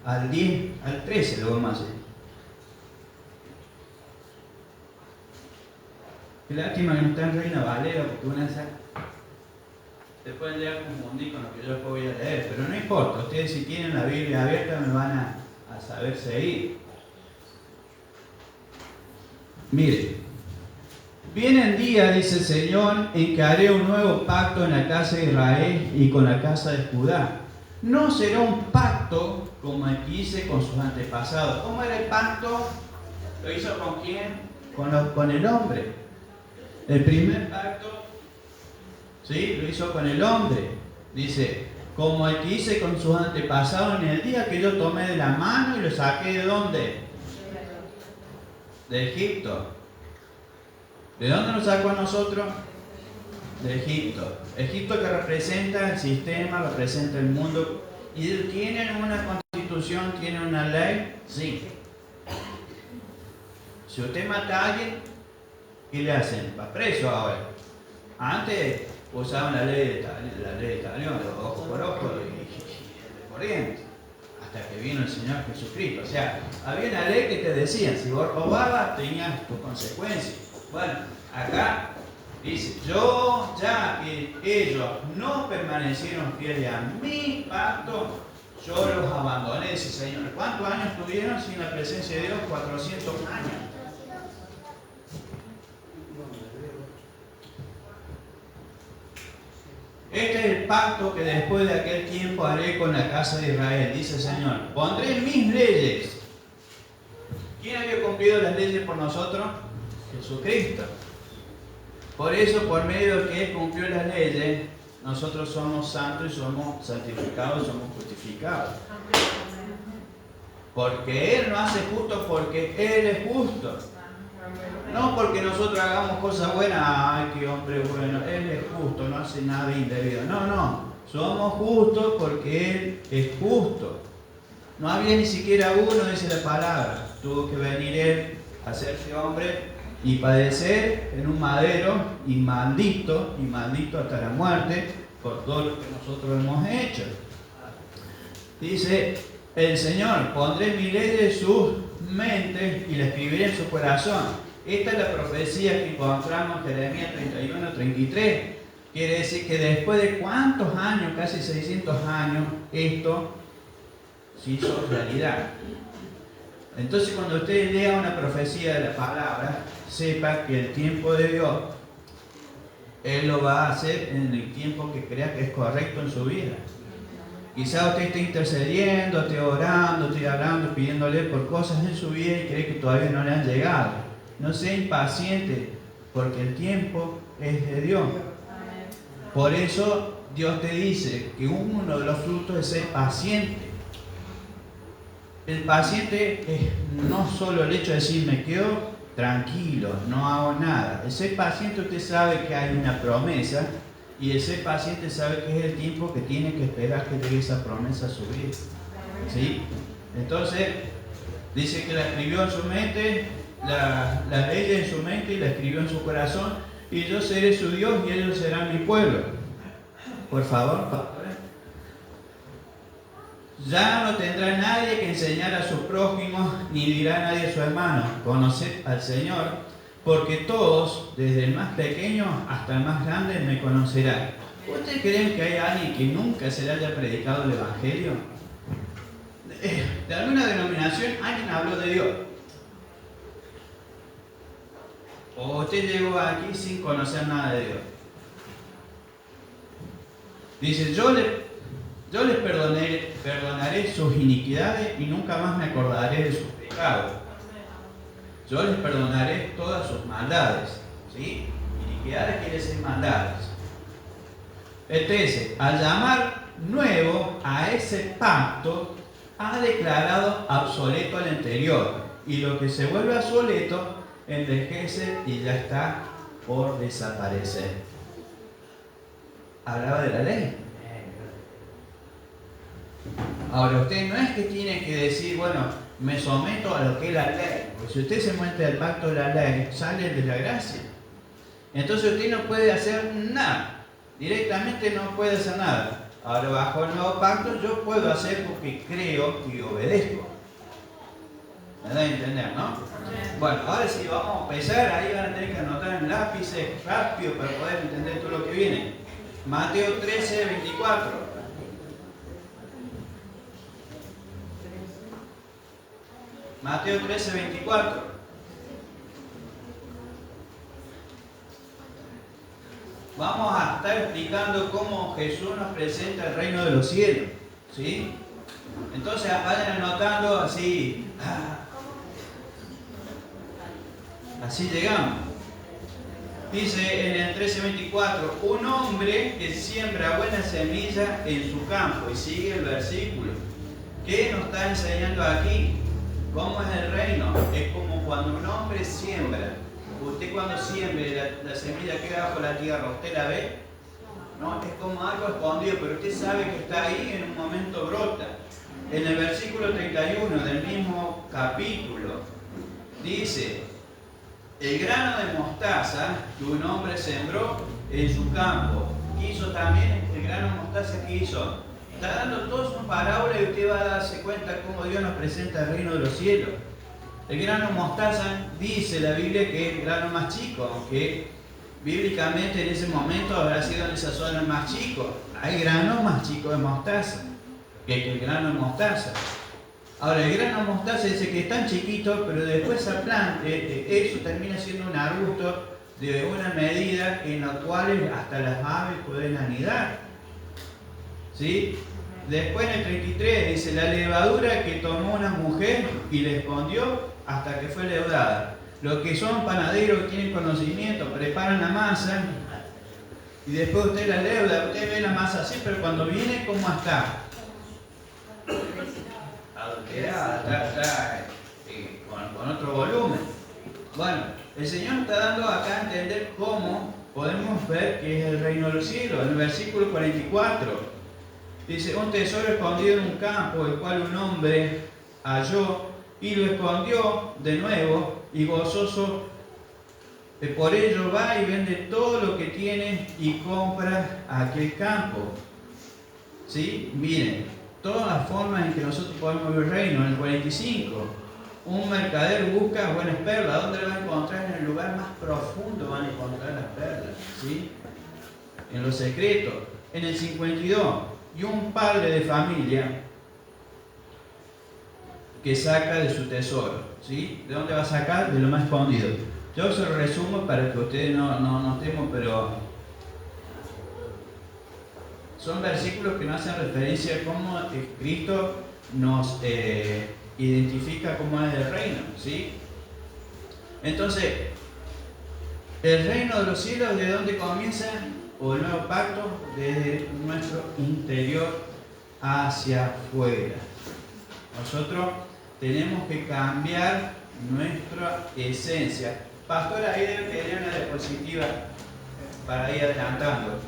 Al 10, al 13 lo vamos a hacer. Qué lástima que no está en Reina Valera, porque una de se pueden ya confundir con lo que yo voy a leer, pero no importa, ustedes si tienen la Biblia abierta me van a saber seguir. Mire, vienen días, dice el Señor, en que haré un nuevo pacto en la casa de Israel y con la casa de Judá. No será un pacto como el que hice con sus antepasados. ¿Cómo era el pacto? ¿Lo hizo con quién? Con el hombre. El primer pacto, ¿sí?, lo hizo con el hombre. Dice, como el que hice con sus antepasados en el día que yo tomé de la mano y lo saqué ¿de dónde? De Egipto. ¿De dónde nos sacó a nosotros? De Egipto. Egipto que representa el sistema, representa el mundo. ¿Y tienen una constitución, tienen una ley? Sí. Si usted mata a alguien, ¿qué le hacen? Va preso ahora. Antes usaban la ley de Italiano, de ojo por ojo y de corriente. Hasta que vino el Señor Jesucristo. O sea, había una ley que te decía, si vos robabas, tenías tus consecuencias. Bueno, acá dice, yo ya que ellos no permanecieron fieles a mi pacto, yo los abandoné, dice el Señor. ¿Cuántos años tuvieron sin la presencia de Dios? 400 años. Este es el pacto que después de aquel tiempo haré con la casa de Israel, dice el Señor. Pondré mis leyes. ¿Quién había cumplido las leyes por nosotros? Jesucristo. Por eso, por medio de que Él cumplió las leyes, nosotros somos santos y somos santificados, somos justificados. Porque Él no hace justo porque Él es justo. No porque nosotros hagamos cosas buenas, ay, qué hombre bueno, Él es justo, no hace nada indebido. No, no, somos justos porque Él es justo. No había ni siquiera uno, dice la palabra. Tuvo que venir Él a hacerse hombre y padecer en un madero y maldito hasta la muerte por todo lo que nosotros hemos hecho. Dice el Señor: pondré mi ley en sus mentes y la escribiré en su corazón. Esta es la profecía que encontramos en Jeremías 31-33. Quiere decir que después de cuántos años, casi 600 años, esto se hizo realidad. Entonces, cuando usted lea una profecía de la palabra, sepa que el tiempo de Dios, Él lo va a hacer en el tiempo que crea que es correcto en su vida. Quizá usted esté intercediendo, esté orando, esté hablando, pidiéndole por cosas en su vida y cree que todavía no le han llegado. No sea impaciente, porque el tiempo es de Dios. Por eso Dios te dice que uno de los frutos es ser paciente. El paciente es no solo el hecho de decir me quedo tranquilo, no hago nada. El ser paciente, usted sabe que hay una promesa, y el ser paciente sabe que es el tiempo que tiene que esperar que llegue esa promesa a su vida. ¿Sí? Entonces, dice que la escribió en su mente, la ley en su mente y la escribió en su corazón, y yo seré su Dios y ellos serán mi pueblo. Por favor, Padre. Ya no tendrá nadie que enseñar a sus prójimos, ni dirá nadie a su hermano: conoced al Señor, porque todos, desde el más pequeño hasta el más grande, me conocerán. ¿Ustedes creen que hay alguien que nunca se le haya predicado el Evangelio? De alguna denominación alguien habló de Dios. O usted llegó aquí sin conocer nada de Dios. Dice: yo les perdonaré sus iniquidades y nunca más me acordaré de sus pecados. Yo les perdonaré todas sus maldades. ¿Sí? Iniquidades quiere decir maldades. El 13. Al llamar nuevo a ese pacto, ha declarado obsoleto al anterior. Y lo que se vuelve obsoleto envejece y ya está por desaparecer. Hablaba de la ley. Ahora, usted no es que tiene que decir, bueno, me someto a lo que es la ley. Porque si usted se muestra del pacto de la ley, sale de la gracia. Entonces usted no puede hacer nada. Directamente no puede hacer nada. Ahora, bajo el nuevo pacto, yo puedo hacer porque creo y obedezco. ¿Me da a entender, no? Bueno, ahora sí, vamos a empezar. Ahí van a tener que anotar en lápices rápido para poder entender todo lo que viene. Mateo 13, 24. Mateo 13, 24. Vamos a estar explicando cómo Jesús nos presenta el reino de los cielos. ¿Sí? Entonces vayan anotando así. Así llegamos. Dice en el 13:24: un hombre que siembra buena semilla en su campo. Y sigue el versículo. ¿Qué nos está enseñando aquí? ¿Cómo es el reino? Es como cuando un hombre siembra. Usted cuando siembre la semilla queda bajo la tierra, ¿usted la ve? No, es como algo escondido, pero usted sabe que está ahí, en un momento brota. En el versículo 31 del mismo capítulo dice: el grano de mostaza que un hombre sembró en su campo. ¿Qué hizo también el grano de mostaza que hizo? Está dando todas sus parábolas y usted va a darse cuenta cómo Dios nos presenta el reino de los cielos. El grano mostaza, dice la Biblia, que es el grano más chico, aunque bíblicamente en ese momento habrá sido en esa zona el más chico. Hay granos más chicos de mostaza que el grano de mostaza. Ahora, el grano de mostaza dice que es tan chiquito, pero después esa planta, eso termina siendo un arbusto de una medida en la cual hasta las aves pueden anidar. ¿Sí? Después en el 33 dice: la levadura que tomó una mujer y le escondió hasta que fue leudada. Los que son panaderos, que tienen conocimiento, preparan la masa y después usted la leuda, usted ve la masa así, pero cuando viene, ¿cómo está? Adulterada, está con otro volumen. Bueno, el Señor está dando acá a entender cómo podemos ver que es el reino de los cielos. En el versículo 44 dice: un tesoro escondido en un campo, el cual un hombre halló y lo escondió de nuevo, y gozoso por ello va y vende todo lo que tiene y compra aquel campo. ¿Sí? Miren, todas las formas en que nosotros podemos ver el reino. En el 45, un mercader busca buenas perlas. ¿Dónde las va a encontrar? En el lugar más profundo van a encontrar las perlas, ¿sí? En lo secreto. En el 52, y un padre de familia que saca de su tesoro, ¿sí? ¿De dónde va a sacar? De lo más escondido. Yo se lo resumo para que ustedes no estemos, pero son versículos que nos hacen referencia a cómo Cristo nos identifica como es el reino, ¿sí? Entonces, el reino de los cielos, ¿de dónde comienza? O el nuevo pacto, desde nuestro interior hacia afuera. Nosotros tenemos que cambiar nuestra esencia. Pastor, ahí debe tener una diapositiva para ir adelantando,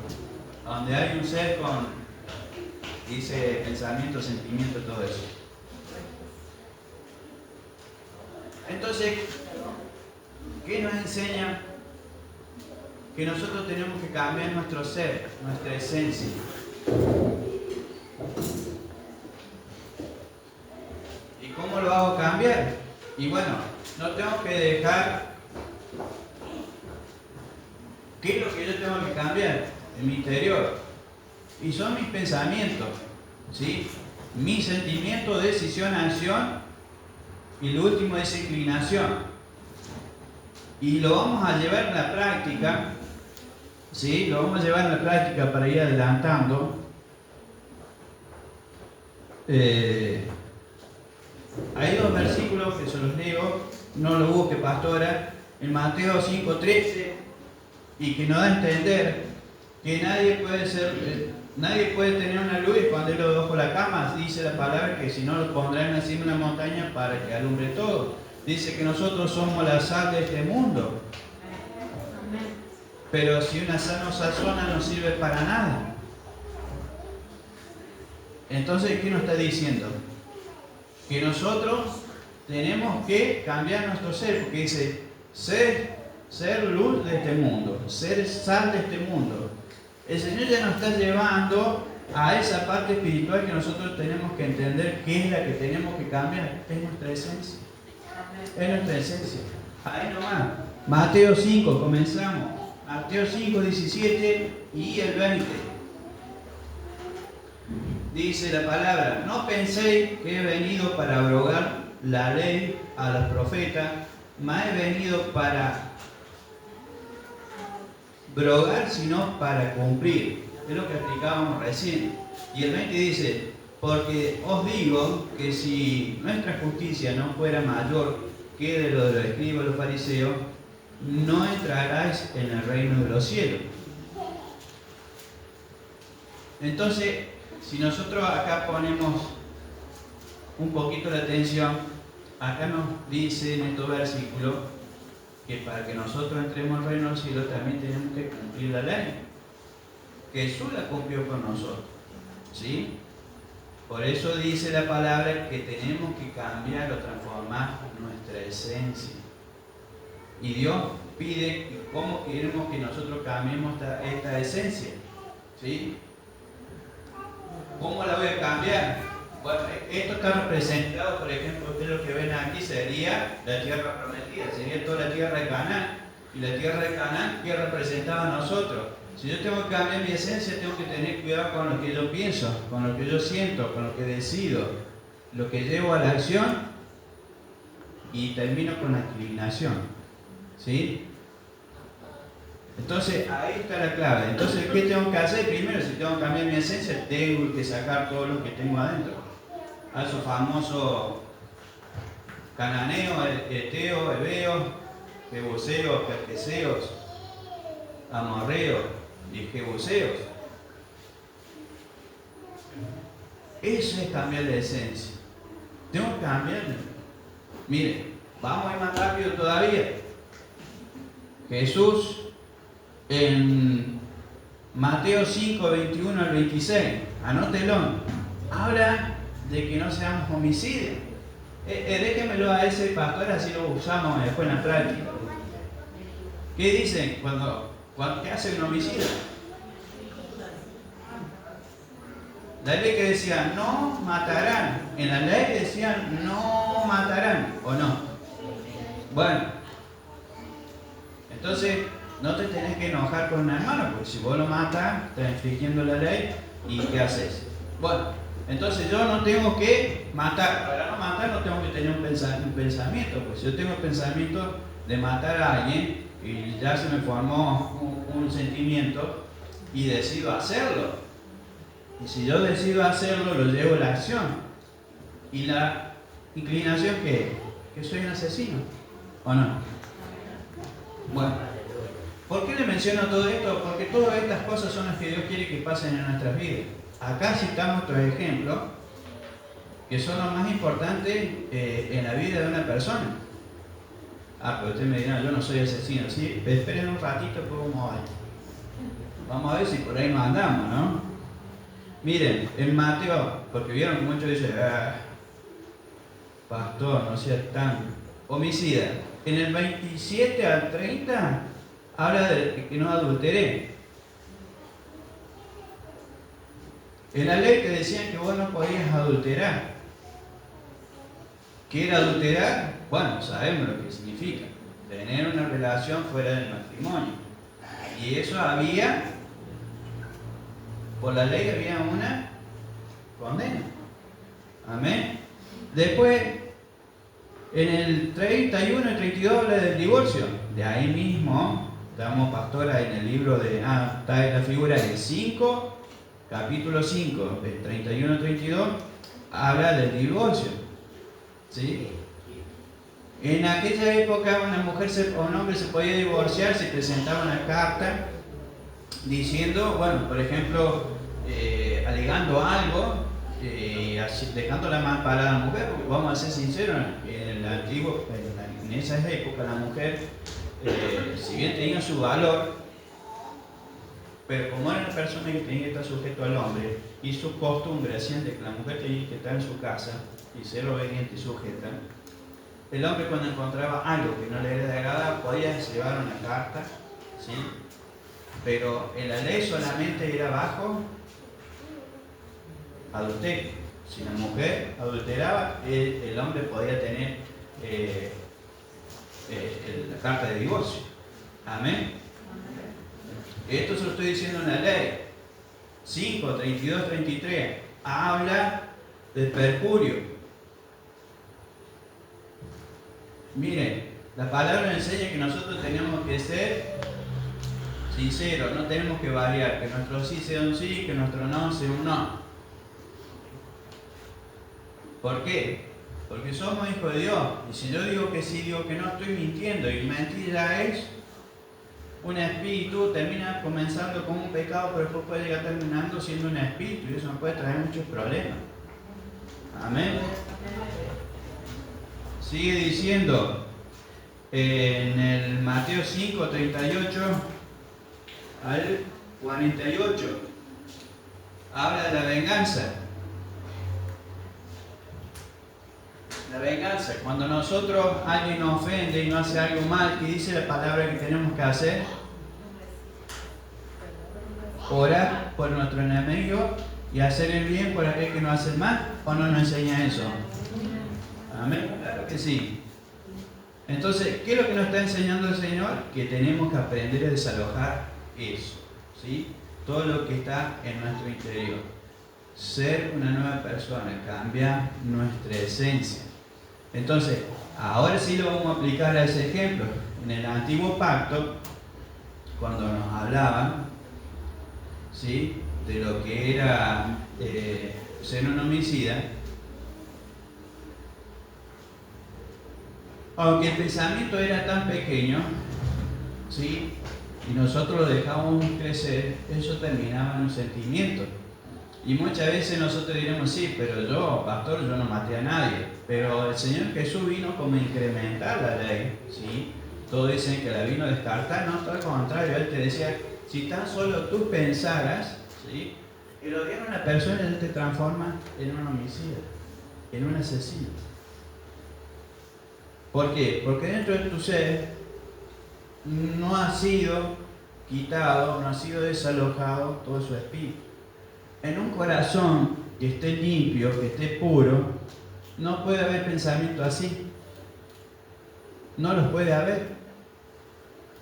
donde hay un ser con, dice, pensamiento, sentimiento, todo eso. Entonces, ¿qué nos enseña? Que nosotros tenemos que cambiar nuestro ser, nuestra esencia. ¿Y cómo lo hago cambiar? Y bueno, no tengo que dejar. ¿Qué es lo que yo tengo que cambiar? En mi interior. Y son mis pensamientos, ¿sí? Mi sentimiento, decisión, acción. Y lo último es inclinación. Y lo vamos a llevar en la práctica, ¿sí? Lo vamos a llevar en la práctica para ir adelantando. Hay dos versículos que se los leo, no lo busque, pastora, en Mateo 5:13, y que nos da a entender que nadie puede tener una luz y esconderlo debajo de la cama. Dice la palabra que si no lo pondrán encima de una montaña para que alumbre todo. Dice que nosotros somos la sal de este mundo. Pero si una sal no sazona, no sirve para nada. Entonces, ¿qué nos está diciendo? Que nosotros tenemos que cambiar nuestro ser, porque dice ser luz de este mundo, ser sal de este mundo. El Señor ya nos está llevando a esa parte espiritual que nosotros tenemos que entender qué es la que tenemos que cambiar. Es nuestra esencia. Es nuestra esencia. Ahí nomás. Mateo 5, comenzamos. Mateo 5, 17 y el 20. Dice la palabra: no penséis que he venido para abrogar la ley a los profetas, mas he venido para abrogar, sino para cumplir. Es lo que explicábamos recién. Y el 20 dice: porque os digo que si nuestra justicia no fuera mayor que de lo de los escribas y los fariseos, no entraráis en el reino de los cielos. Entonces, si nosotros acá ponemos un poquito de atención, acá nos dice en estos versículos que para que nosotros entremos al reino de los cielos también tenemos que cumplir la ley. Jesús la cumplió con nosotros, ¿sí? Por eso dice la palabra que tenemos que cambiar o transformar nuestra esencia. Y Dios pide cómo queremos que nosotros cambiemos esta esencia, ¿sí? ¿Cómo la voy a cambiar? Bueno, esto está representado, por ejemplo, ustedes lo que ven aquí sería la tierra prometida, sería toda la tierra de Canaán. Y la tierra de Canaán, ¿qué representaba a nosotros? Si yo tengo que cambiar mi esencia, tengo que tener cuidado con lo que yo pienso, con lo que yo siento, con lo que decido, lo que llevo a la acción y termino con la inclinación, ¿sí? Entonces, ahí está la clave. Entonces, ¿qué tengo que hacer? Primero, si tengo que cambiar mi esencia, tengo que sacar todo lo que tengo adentro. A esos famosos cananeos, heteos, heveos, jebuseos, perqueseos, amorreos y jebuseos. Eso es cambiar de esencia. Tengo que cambiar. Mire, vamos a ir más rápido todavía. Jesús en Mateo 5, 21 al 26, anótelo, habla de que no seamos homicidas. Déjenmelo a ese pastor, así lo usamos después en la práctica. ¿Qué dicen qué hace un homicida? La ley que decía no matarán, en la ley decían no matarán, ¿o no? Bueno, entonces no te tenés que enojar con un hermano, porque si vos lo matas, estás infringiendo la ley, ¿y qué haces? Bueno, entonces yo no tengo que matar. Para no matar no tengo que tener un pensamiento, pues si yo tengo el pensamiento de matar a alguien y ya se me formó un sentimiento y decido hacerlo. Y si yo decido hacerlo, lo llevo a la acción. Y la inclinación que soy un asesino, ¿o no? Bueno, ¿por qué le menciono todo esto? Porque todas estas cosas son las que Dios quiere que pasen en nuestras vidas. Acá citamos otros ejemplos que son los más importantes en la vida de una persona. Pero usted me dirá, yo no soy asesino. Sí, esperen un ratito, pues vamos a ver. Vamos a ver si por ahí nos andamos, ¿no? Miren, en Mateo, porque vieron que muchos dicen, pastor, no sea tan homicida. En el 27 al 30 habla de que no adulteré. En la ley te decían que vos no podías adulterar. ¿Qué era adulterar? Bueno, sabemos lo que significa. Tener una relación fuera del matrimonio. Y eso había... Por la ley había una condena. Amén. Después, en el 31 y 32 habla del divorcio. De ahí mismo, damos pastora en el libro de... está en la figura del 5, capítulo 5, del 31 al 32, habla del divorcio. ¿Sí? En aquella época una mujer o un hombre se podía divorciar si presentaba una carta diciendo, bueno, por ejemplo, alegando algo, dejándola mal parada a la mujer, porque vamos a ser sinceros, en esas épocas la mujer, si bien tenía su valor, pero como era una persona que tenía que estar sujeto al hombre, y sus costumbres hacían de que la mujer tenía que estar en su casa y ser obediente y sujeta, el hombre cuando encontraba algo que no le era de agrado podía llevar una carta, ¿sí? Pero en la ley solamente era bajo adulterio. Si la mujer adulteraba, el hombre podía tener la carta de divorcio. Amén. Esto se lo estoy diciendo en la ley. 5, 32, 33 habla del perjurio. Miren, la palabra enseña que nosotros tenemos que ser sinceros, no tenemos que variar, que nuestro sí sea un sí, que nuestro no sea un no. ¿Por qué? Porque somos hijos de Dios. Y si yo digo que sí, digo que no, estoy mintiendo. Y mentira es un espíritu, termina comenzando con un pecado, pero después puede llegar terminando siendo un espíritu. Y eso nos puede traer muchos problemas. Amén. Sigue diciendo en el Mateo 5, 38 al 48, habla de la venganza. La venganza, cuando alguien nos ofende y nos hace algo mal, ¿qué dice la palabra que tenemos que hacer? Orar por nuestro enemigo y hacer el bien por aquel que nos hace el mal. ¿O no nos enseña eso? Amén. Claro que sí. Entonces, ¿qué es lo que nos está enseñando el Señor? Que tenemos que aprender a desalojar eso, ¿sí? Todo lo que está en nuestro interior. Ser una nueva persona, cambiar nuestra esencia. Entonces, ahora sí lo vamos a aplicar a ese ejemplo. En el antiguo pacto, cuando nos hablaban, ¿sí?, de lo que era ser un homicida, Aunque el pensamiento era tan pequeño, ¿sí? Y nosotros lo dejamos crecer, eso terminaba en un sentimiento. Y muchas veces nosotros diremos, sí, pero yo, pastor, yo no maté a nadie. Pero el Señor Jesús vino como a incrementar la ley, ¿sí? Todos dicen que la vino a descartar, no, todo al contrario. Él te decía, si tan solo tú pensaras, ¿sí? El odiar a una persona ya te transforma en un homicida, en un asesino. ¿Por qué? Porque dentro de tu ser no ha sido quitado, no ha sido desalojado todo su espíritu. En un corazón que esté limpio, que esté puro, no puede haber pensamiento así. No los puede haber.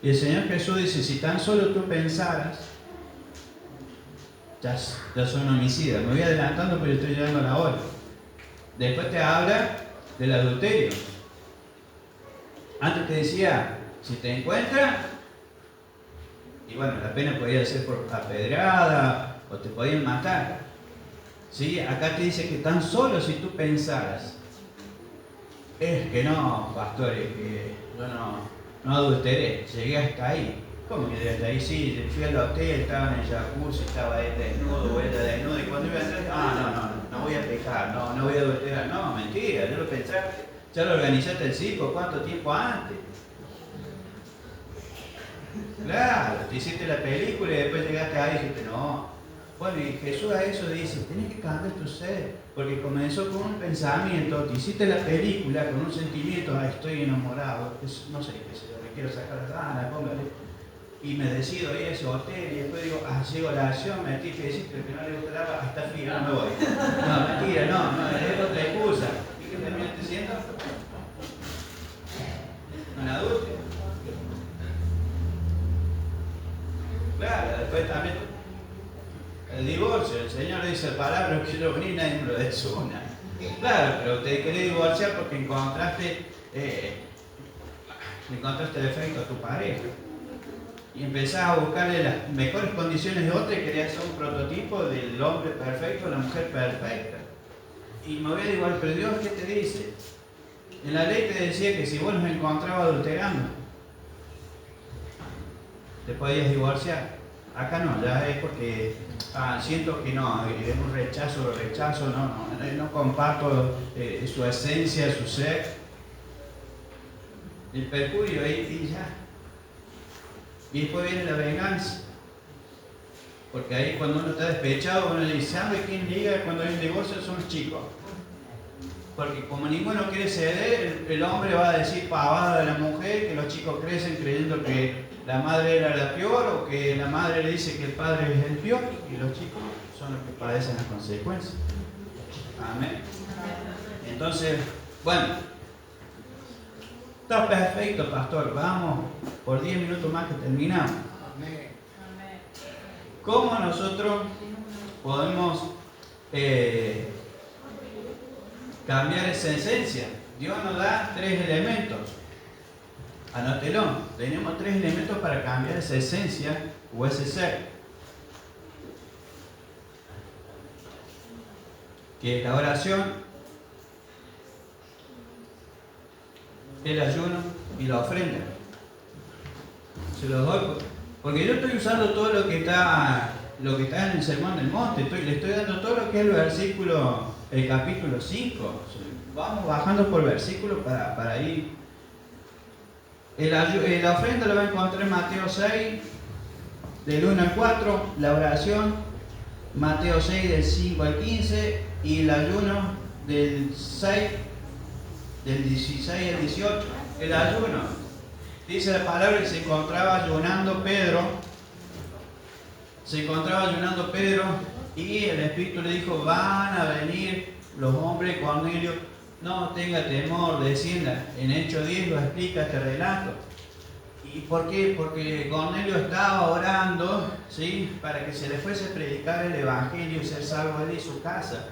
Y el Señor Jesús dice, si tan solo tú pensaras, ya son homicidas. Me voy adelantando porque estoy llegando a la hora. Después te habla del adulterio. Antes te decía, si te encuentran, y bueno, la pena podía ser por apedrada o te podían matar. ¿Sí? Acá te dice que tan solo si tú pensaras, es que no, pastor, es que yo no adulteré, llegué hasta ahí. ¿Cómo que llegué hasta ahí? Sí, fui al hotel, estaba en el jacuzzi, estaba él desnudo o ella desnuda, y cuando iba a entrar, no voy a pecar, no voy a adulterar. No, mentira, yo lo pensaste, ya lo organizaste el circo, ¿cuánto tiempo antes? Claro, te hiciste la película y después llegaste ahí y dijiste, no. Bueno, y Jesús a eso dice, tienes que cambiar tu ser, porque comenzó con un pensamiento, te hiciste la película con un sentimiento, estoy enamorado, no sé qué sé yo, me quiero sacar las ganas, póngale, y me decido ir a ese hotel y después digo, llego a la acción, me metí que decir que no le gusta el agua, está frío, no me voy. No, mentira, no, es otra excusa. ¿Y qué terminaste siendo? Un adulto. Claro, después también el divorcio, el Señor dice palabras que yo vení, nadie me lo desuna. Claro, pero te querés divorciar porque encontraste defecto a tu pareja. Y empezás a buscarle las mejores condiciones de otra y querías ser un prototipo del hombre perfecto, la mujer perfecta. Y me voy a divorciar, pero Dios, ¿qué te dice? En la ley te decía que si vos nos encontrabas adulterando, te podías divorciar. Acá no, ya es porque siento que no, es un rechazo, no comparto su esencia, su ser. El perjurio ahí y ya. Y después viene la venganza. Porque ahí cuando uno está despechado, uno le dice, ¿sabe quién liga cuando hay un divorcio? Son los chicos. Porque como ninguno quiere ceder, el hombre va a decir pavada de la mujer, que los chicos crecen creyendo que la madre era la peor, o que la madre le dice que el padre es el peor, y los chicos son los que padecen las consecuencias. Amén. Entonces, bueno, está perfecto, pastor. Vamos por 10 minutos más que terminamos. ¿Cómo nosotros podemos cambiar esa esencia? Dios nos da 3 elementos. Anótelo. Tenemos 3 elementos para cambiar esa esencia o ese ser. Que es la oración, el ayuno y la ofrenda. Se los doy porque yo estoy usando todo lo que está en el Sermón del Monte. Le estoy dando todo lo que es el capítulo 5. Vamos bajando por versículos para ir. La ofrenda la va a encontrar en Mateo 6, del 1 al 4, la oración, Mateo 6, del 5 al 15, y el ayuno del 16 al 18. El ayuno, dice la palabra que se encontraba ayunando Pedro, y el Espíritu le dijo, van a venir los hombres de Cornelio, no tenga temor, descienda. En Hechos 10 lo explica este relato. ¿Y por qué? Porque Cornelio estaba orando, ¿sí?, para que se le fuese a predicar el Evangelio y ser salvo él y su casa.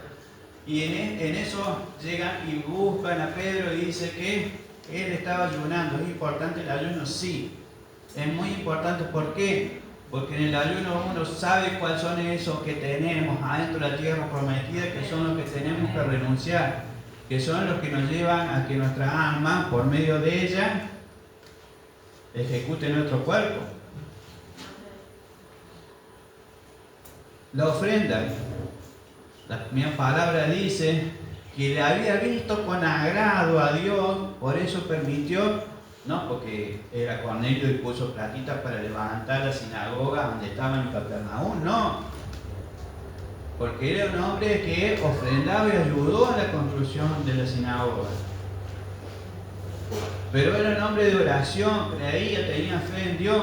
Y en eso llegan y buscan a Pedro y dice que él estaba ayunando. ¿Es importante el ayuno? Sí, es muy importante. ¿Por qué? Porque en el ayuno uno sabe cuáles son esos que tenemos adentro de la tierra prometida, que son los que tenemos que renunciar. que son los que nos llevan a que nuestra alma, por medio de ella, ejecute nuestro cuerpo. La ofrenda, la misma palabra dice que le había visto con agrado a Dios, por eso permitió, no porque era Cornelio y puso platita para levantar la sinagoga donde estaba en Capernaum, no, porque era un hombre que ofrendaba y ayudó a la construcción de la sinagoga. Pero era un hombre de oración, creía, tenía fe en Dios.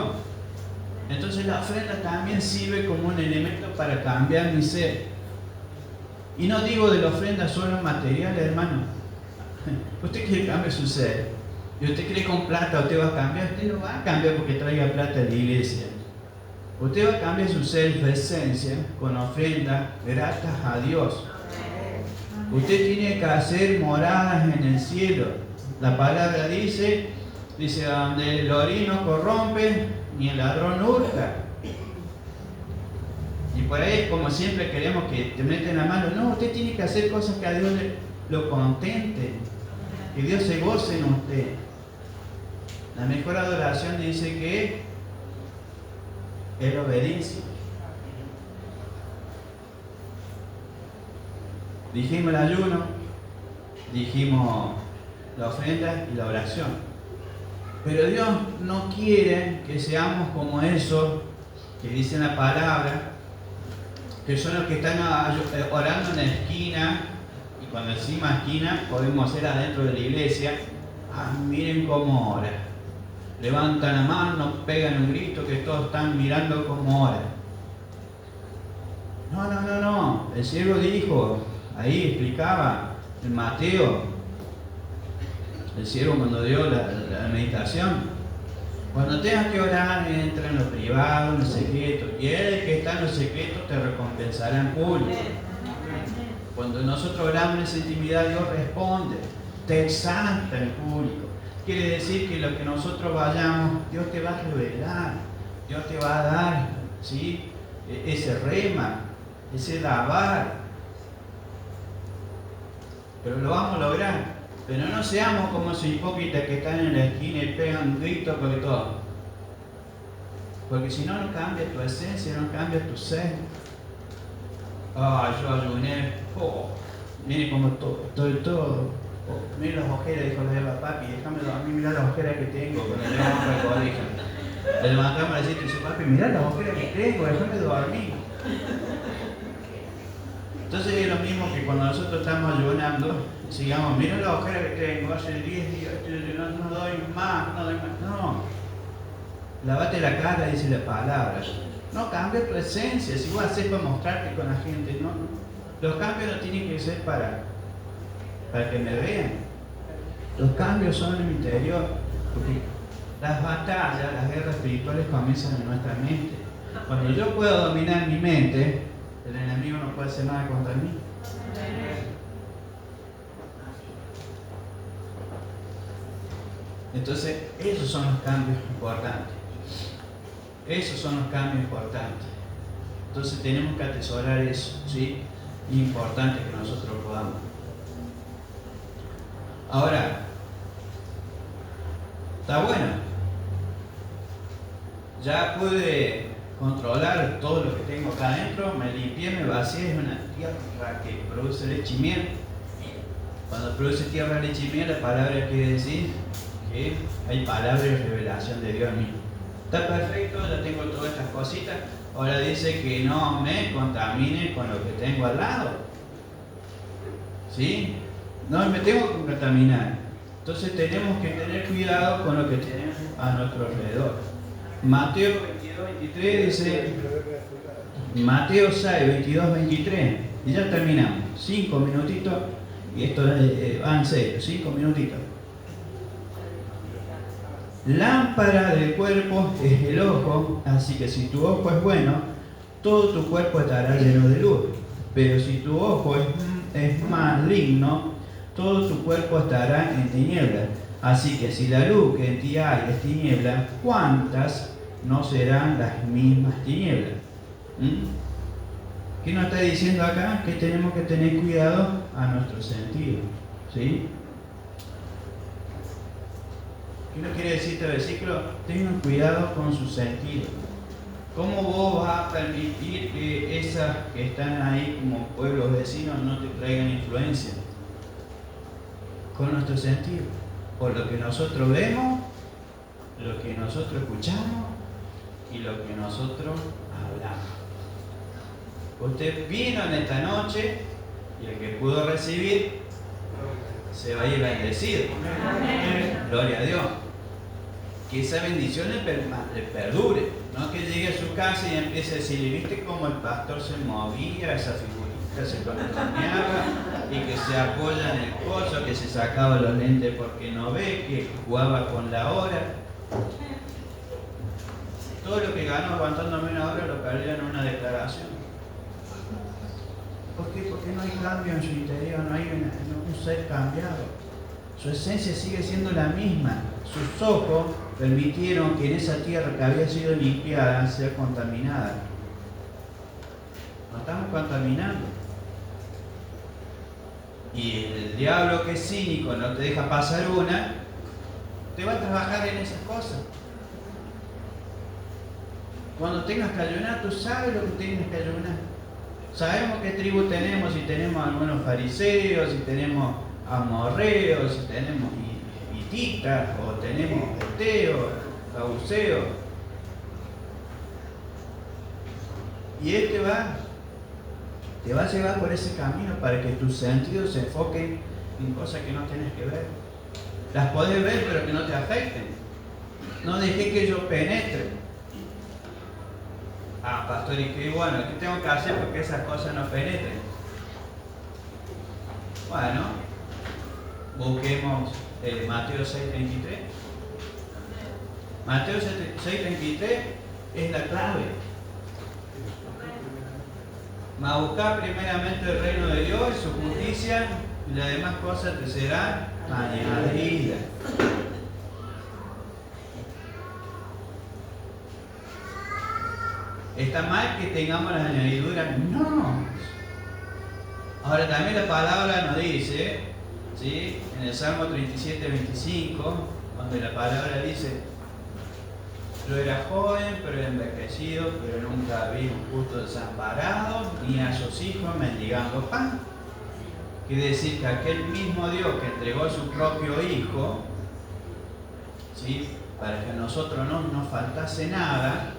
Entonces la ofrenda también sirve como un elemento para cambiar mi ser. Y no digo de la ofrenda solo material, hermano. Usted quiere cambiar su ser. Y usted cree con plata usted va a cambiar. Usted no va a cambiar porque traiga plata a la iglesia. Usted va a cambiar su ser, su esencia, con ofrenda gratas a Dios. Usted tiene que hacer moradas en el cielo. La palabra dice donde el orín no corrompe, ni el ladrón hurta. Y por ahí, como siempre, queremos que te meten la mano. No, usted tiene que hacer cosas que a Dios lo contente, que Dios se goce en usted. La mejor adoración dice que es la obediencia. Dijimos el ayuno, dijimos la ofrenda y la oración. Pero Dios no quiere que seamos como esos que dicen la palabra, que son los que están orando en la esquina, y cuando decimos esquina podemos hacer adentro de la iglesia. Miren cómo ora. Levantan la mano, pegan un grito que todos están mirando cómo ora. No. El siervo dijo, ahí explicaba en Mateo, el siervo cuando dio la meditación, cuando tengas que orar, entra en lo privado, en lo secreto, y el que está en lo secreto te recompensará en público. Cuando nosotros oramos en esa intimidad, Dios responde, te exalta en público. Quiere decir que lo que nosotros vayamos, Dios te va a revelar, Dios te va a dar, ¿sí? Ese rema, ese lavar. Pero lo vamos a lograr. Pero no seamos como esos hipócritas que están en la esquina y pegan gritos por todo. Porque si no, no cambia tu esencia, no cambia tu ser. Yo ayuné. Mire cómo estoy todo. Mire las ojeras, dijo la Eva, papi, déjame dormir, mira las ojeras que tengo. Cuando le vamos al colegio. Le levantamos a decir, dice, papi, mira las ojeras que tengo, déjame dormir. Entonces es lo mismo que cuando nosotros estamos ayunando, sigamos, mira la ojera que tengo, hace 10 días, no doy más. No. Lavate la cara, dice la palabra. No cambia tu esencia, si vos haces para mostrarte con la gente, no. Los cambios no tienen que ser para que me vean. Los cambios son en mi interior, porque las batallas, las guerras espirituales comienzan en nuestra mente. Cuando yo puedo dominar mi mente, el enemigo no puede hacer nada contra mí. Entonces, esos son los cambios importantes. Esos son los cambios importantes. Entonces, tenemos que atesorar eso, ¿sí? Es importante que nosotros podamos. Ahora, está bueno. Ya pude controlar todo lo que tengo acá adentro, me limpié, me vacié, es una tierra que produce leche y miel. Cuando produce tierra, leche y miel, la palabra quiere decir que hay palabra y revelación de Dios en mí. Está perfecto, ya tengo todas estas cositas. Ahora dice que no me contamine con lo que tengo al lado. ¿Sí? No me tengo que contaminar. Entonces tenemos que tener cuidado con lo que tenemos a nuestro alrededor. Mateo 22-23 dice, Mateo 6, 22-23, y ya terminamos. 5 minutitos, y esto van 5 minutitos. Lámpara del cuerpo es el ojo, así que si tu ojo es bueno, todo tu cuerpo estará lleno de luz. Pero si tu ojo es maligno, todo tu cuerpo estará en tinieblas. Así que si la luz que en ti hay es tiniebla, ¿cuántas no serán las mismas tinieblas? ¿Qué nos está diciendo acá? Que tenemos que tener cuidado a nuestro sentido. ¿Sí? ¿Qué no quiere decir este versículo? Tengan cuidado con sus sentidos. ¿Cómo vos vas a permitir que esas que están ahí como pueblos vecinos no te traigan influencia? Con nuestro sentido. Por lo que nosotros vemos, lo que nosotros escuchamos y lo que nosotros hablamos. Usted vino en esta noche y el que pudo recibir se va a ir bendecido. Amén. Gloria a Dios. Que esa bendición le perdure. No que llegue a su casa y empiece a decir, ¿viste cómo el pastor se movía, esa figurita se conectaba y que se apoya en el coso, que se sacaba los lentes porque no ve, que jugaba con la hora? Todo lo que ganó aguantándome una hora lo perdió en una declaración. ¿Por qué? Porque no hay cambio en su interior, no hay un ser cambiado. Su esencia sigue siendo la misma. Sus ojos permitieron que en esa tierra que había sido limpiada sea contaminada. Nos estamos contaminando. Y el diablo, que es cínico, no te deja pasar una, te va a trabajar en esas cosas. Cuando tengas que ayunar, tú sabes lo que tienes que ayunar. Sabemos qué tribu tenemos, si tenemos algunos fariseos, si tenemos amorreos, si tenemos hititas, o tenemos heteos, saduceos. Y Él te va a llevar por ese camino para que tus sentidos se enfoquen en cosas que no tienes que ver. Las podés ver, pero que no te afecten. No dejes que ellos penetren. Ah, pastor, y qué bueno, ¿qué tengo que hacer porque esas cosas no penetren? Bueno, busquemos Mateo 6:33. Mateo 6:33 es la clave. Mas buscar primeramente el reino de Dios y su justicia, y las demás cosas te serán añadidas. ¿Está mal que tengamos las añadiduras? No. Ahora también la palabra nos dice, ¿sí?, en el Salmo 37:25, donde la palabra dice: yo era joven, pero envejecido, pero nunca vi un justo desamparado, ni a sus hijos mendigando pan. Quiere decir que aquel mismo Dios que entregó a su propio Hijo, ¿sí?, para que a nosotros no nos faltase nada,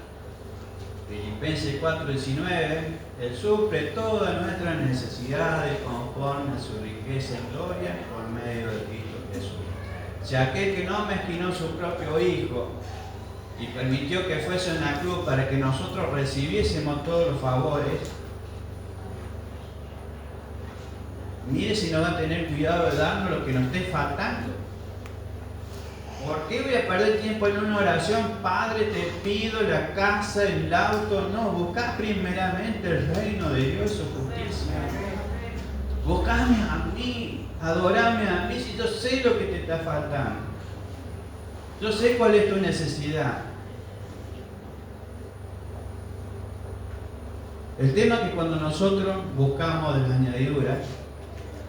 Filipenses 4:19, Él suple todas nuestras necesidades conforme a su riqueza y gloria por medio de Cristo Jesús. Si aquel que no mezquinó su propio Hijo y permitió que fuese en la cruz para que nosotros recibiésemos todos los favores, mire si no va a tener cuidado de darnos lo que nos esté faltando. ¿Por qué voy a perder tiempo en una oración? Padre, te pido la casa, el auto. No, buscá primeramente el reino de Dios y su justicia. Buscame a mí, adorame a mí, si yo sé lo que te está faltando. Yo sé cuál es tu necesidad. El tema es que cuando nosotros buscamos de las añadiduras,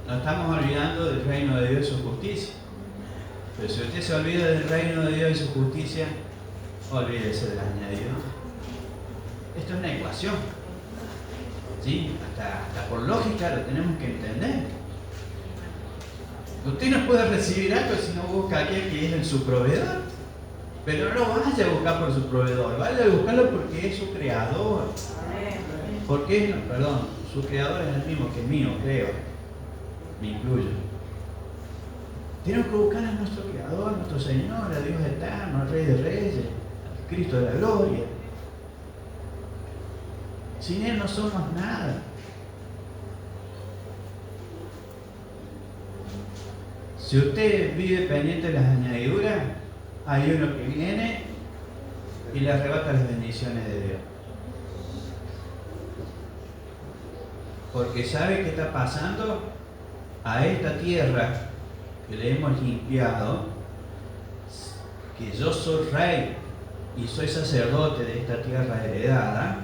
nos estamos olvidando del reino de Dios y su justicia. Pero si usted se olvida del reino de Dios y su justicia, olvídese de las añadiduras. Esto es una ecuación. ¿Sí? Hasta por lógica lo tenemos que entender. Usted no puede recibir algo si no busca a aquel que es en su proveedor. Pero no vaya a buscar por su proveedor, vaya a buscarlo porque es su creador. Porque, su creador es el mismo que mío, creo. Me incluyo. Tenemos que buscar a nuestro creador, a nuestro Señor, a Dios eterno, al Rey de Reyes, al Cristo de la gloria. Sin Él no somos nada. Si usted vive pendiente de las añadiduras, hay uno que viene y le arrebata las bendiciones de Dios. Porque sabe qué está pasando a esta tierra que le hemos limpiado, que yo soy rey y soy sacerdote de esta tierra heredada,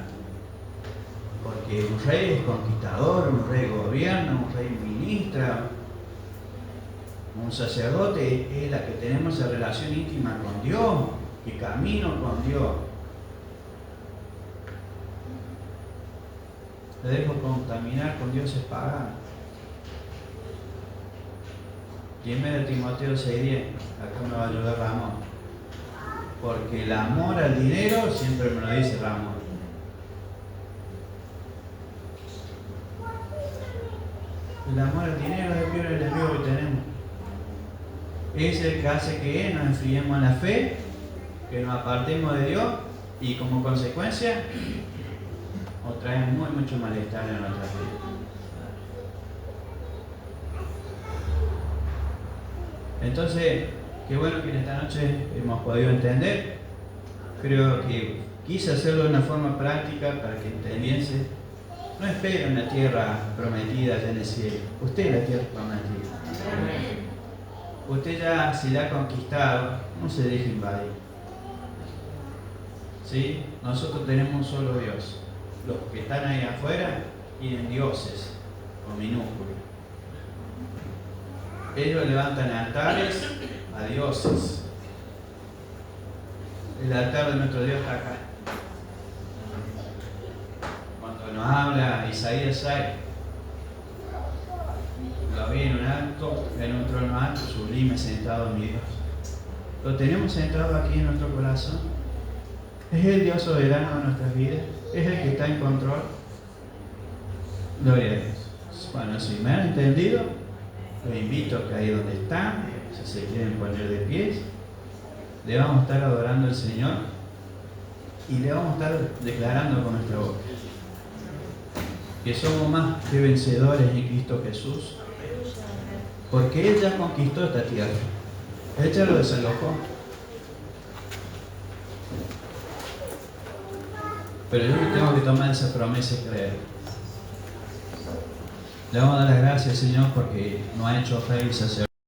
porque un rey es conquistador, un rey gobierna, un rey ministra, Un sacerdote es la que tenemos esa relación íntima con Dios, que camino con Dios. Te dejo contaminar con dioses paganos. Y en 1 Timoteo 6:10, acá me va a ayudar Ramón. Porque el amor al dinero, siempre me lo dice Ramón. El amor al dinero es el peor enemigo que tenemos. Es el que hace que nos enfriemos en la fe, que nos apartemos de Dios y como consecuencia nos trae mucho malestar en nuestra vida. Entonces, qué bueno que en esta noche hemos podido entender. Creo que quise hacerlo de una forma práctica para que entendiese. No esperen la tierra prometida allá en el cielo. Usted es la tierra prometida. Usted ya, si la ha conquistado, no se deje invadir. ¿Sí? Nosotros tenemos solo Dios. Los que están ahí afuera tienen dioses, con minúsculas. Ellos levantan altares a dioses. El altar de nuestro Dios está acá. Cuando nos habla Isaías 6, lo vi en un trono alto, sublime, sentado mi Dios. Lo tenemos sentado aquí en nuestro corazón. Es el Dios soberano de nuestras vidas. Es el que está en control. Gloria a Dios. Bueno, si me han entendido, los invito a que ahí donde están, si se quieren poner de pies, le vamos a estar adorando al Señor y le vamos a estar declarando con nuestra boca que somos más que vencedores en Cristo Jesús, porque Él ya conquistó esta tierra. Él ya lo desalojó. Pero yo tengo que tomar esa promesa y creer. Le vamos a dar las gracias, Señor, porque nos ha hecho rey y sacerdote.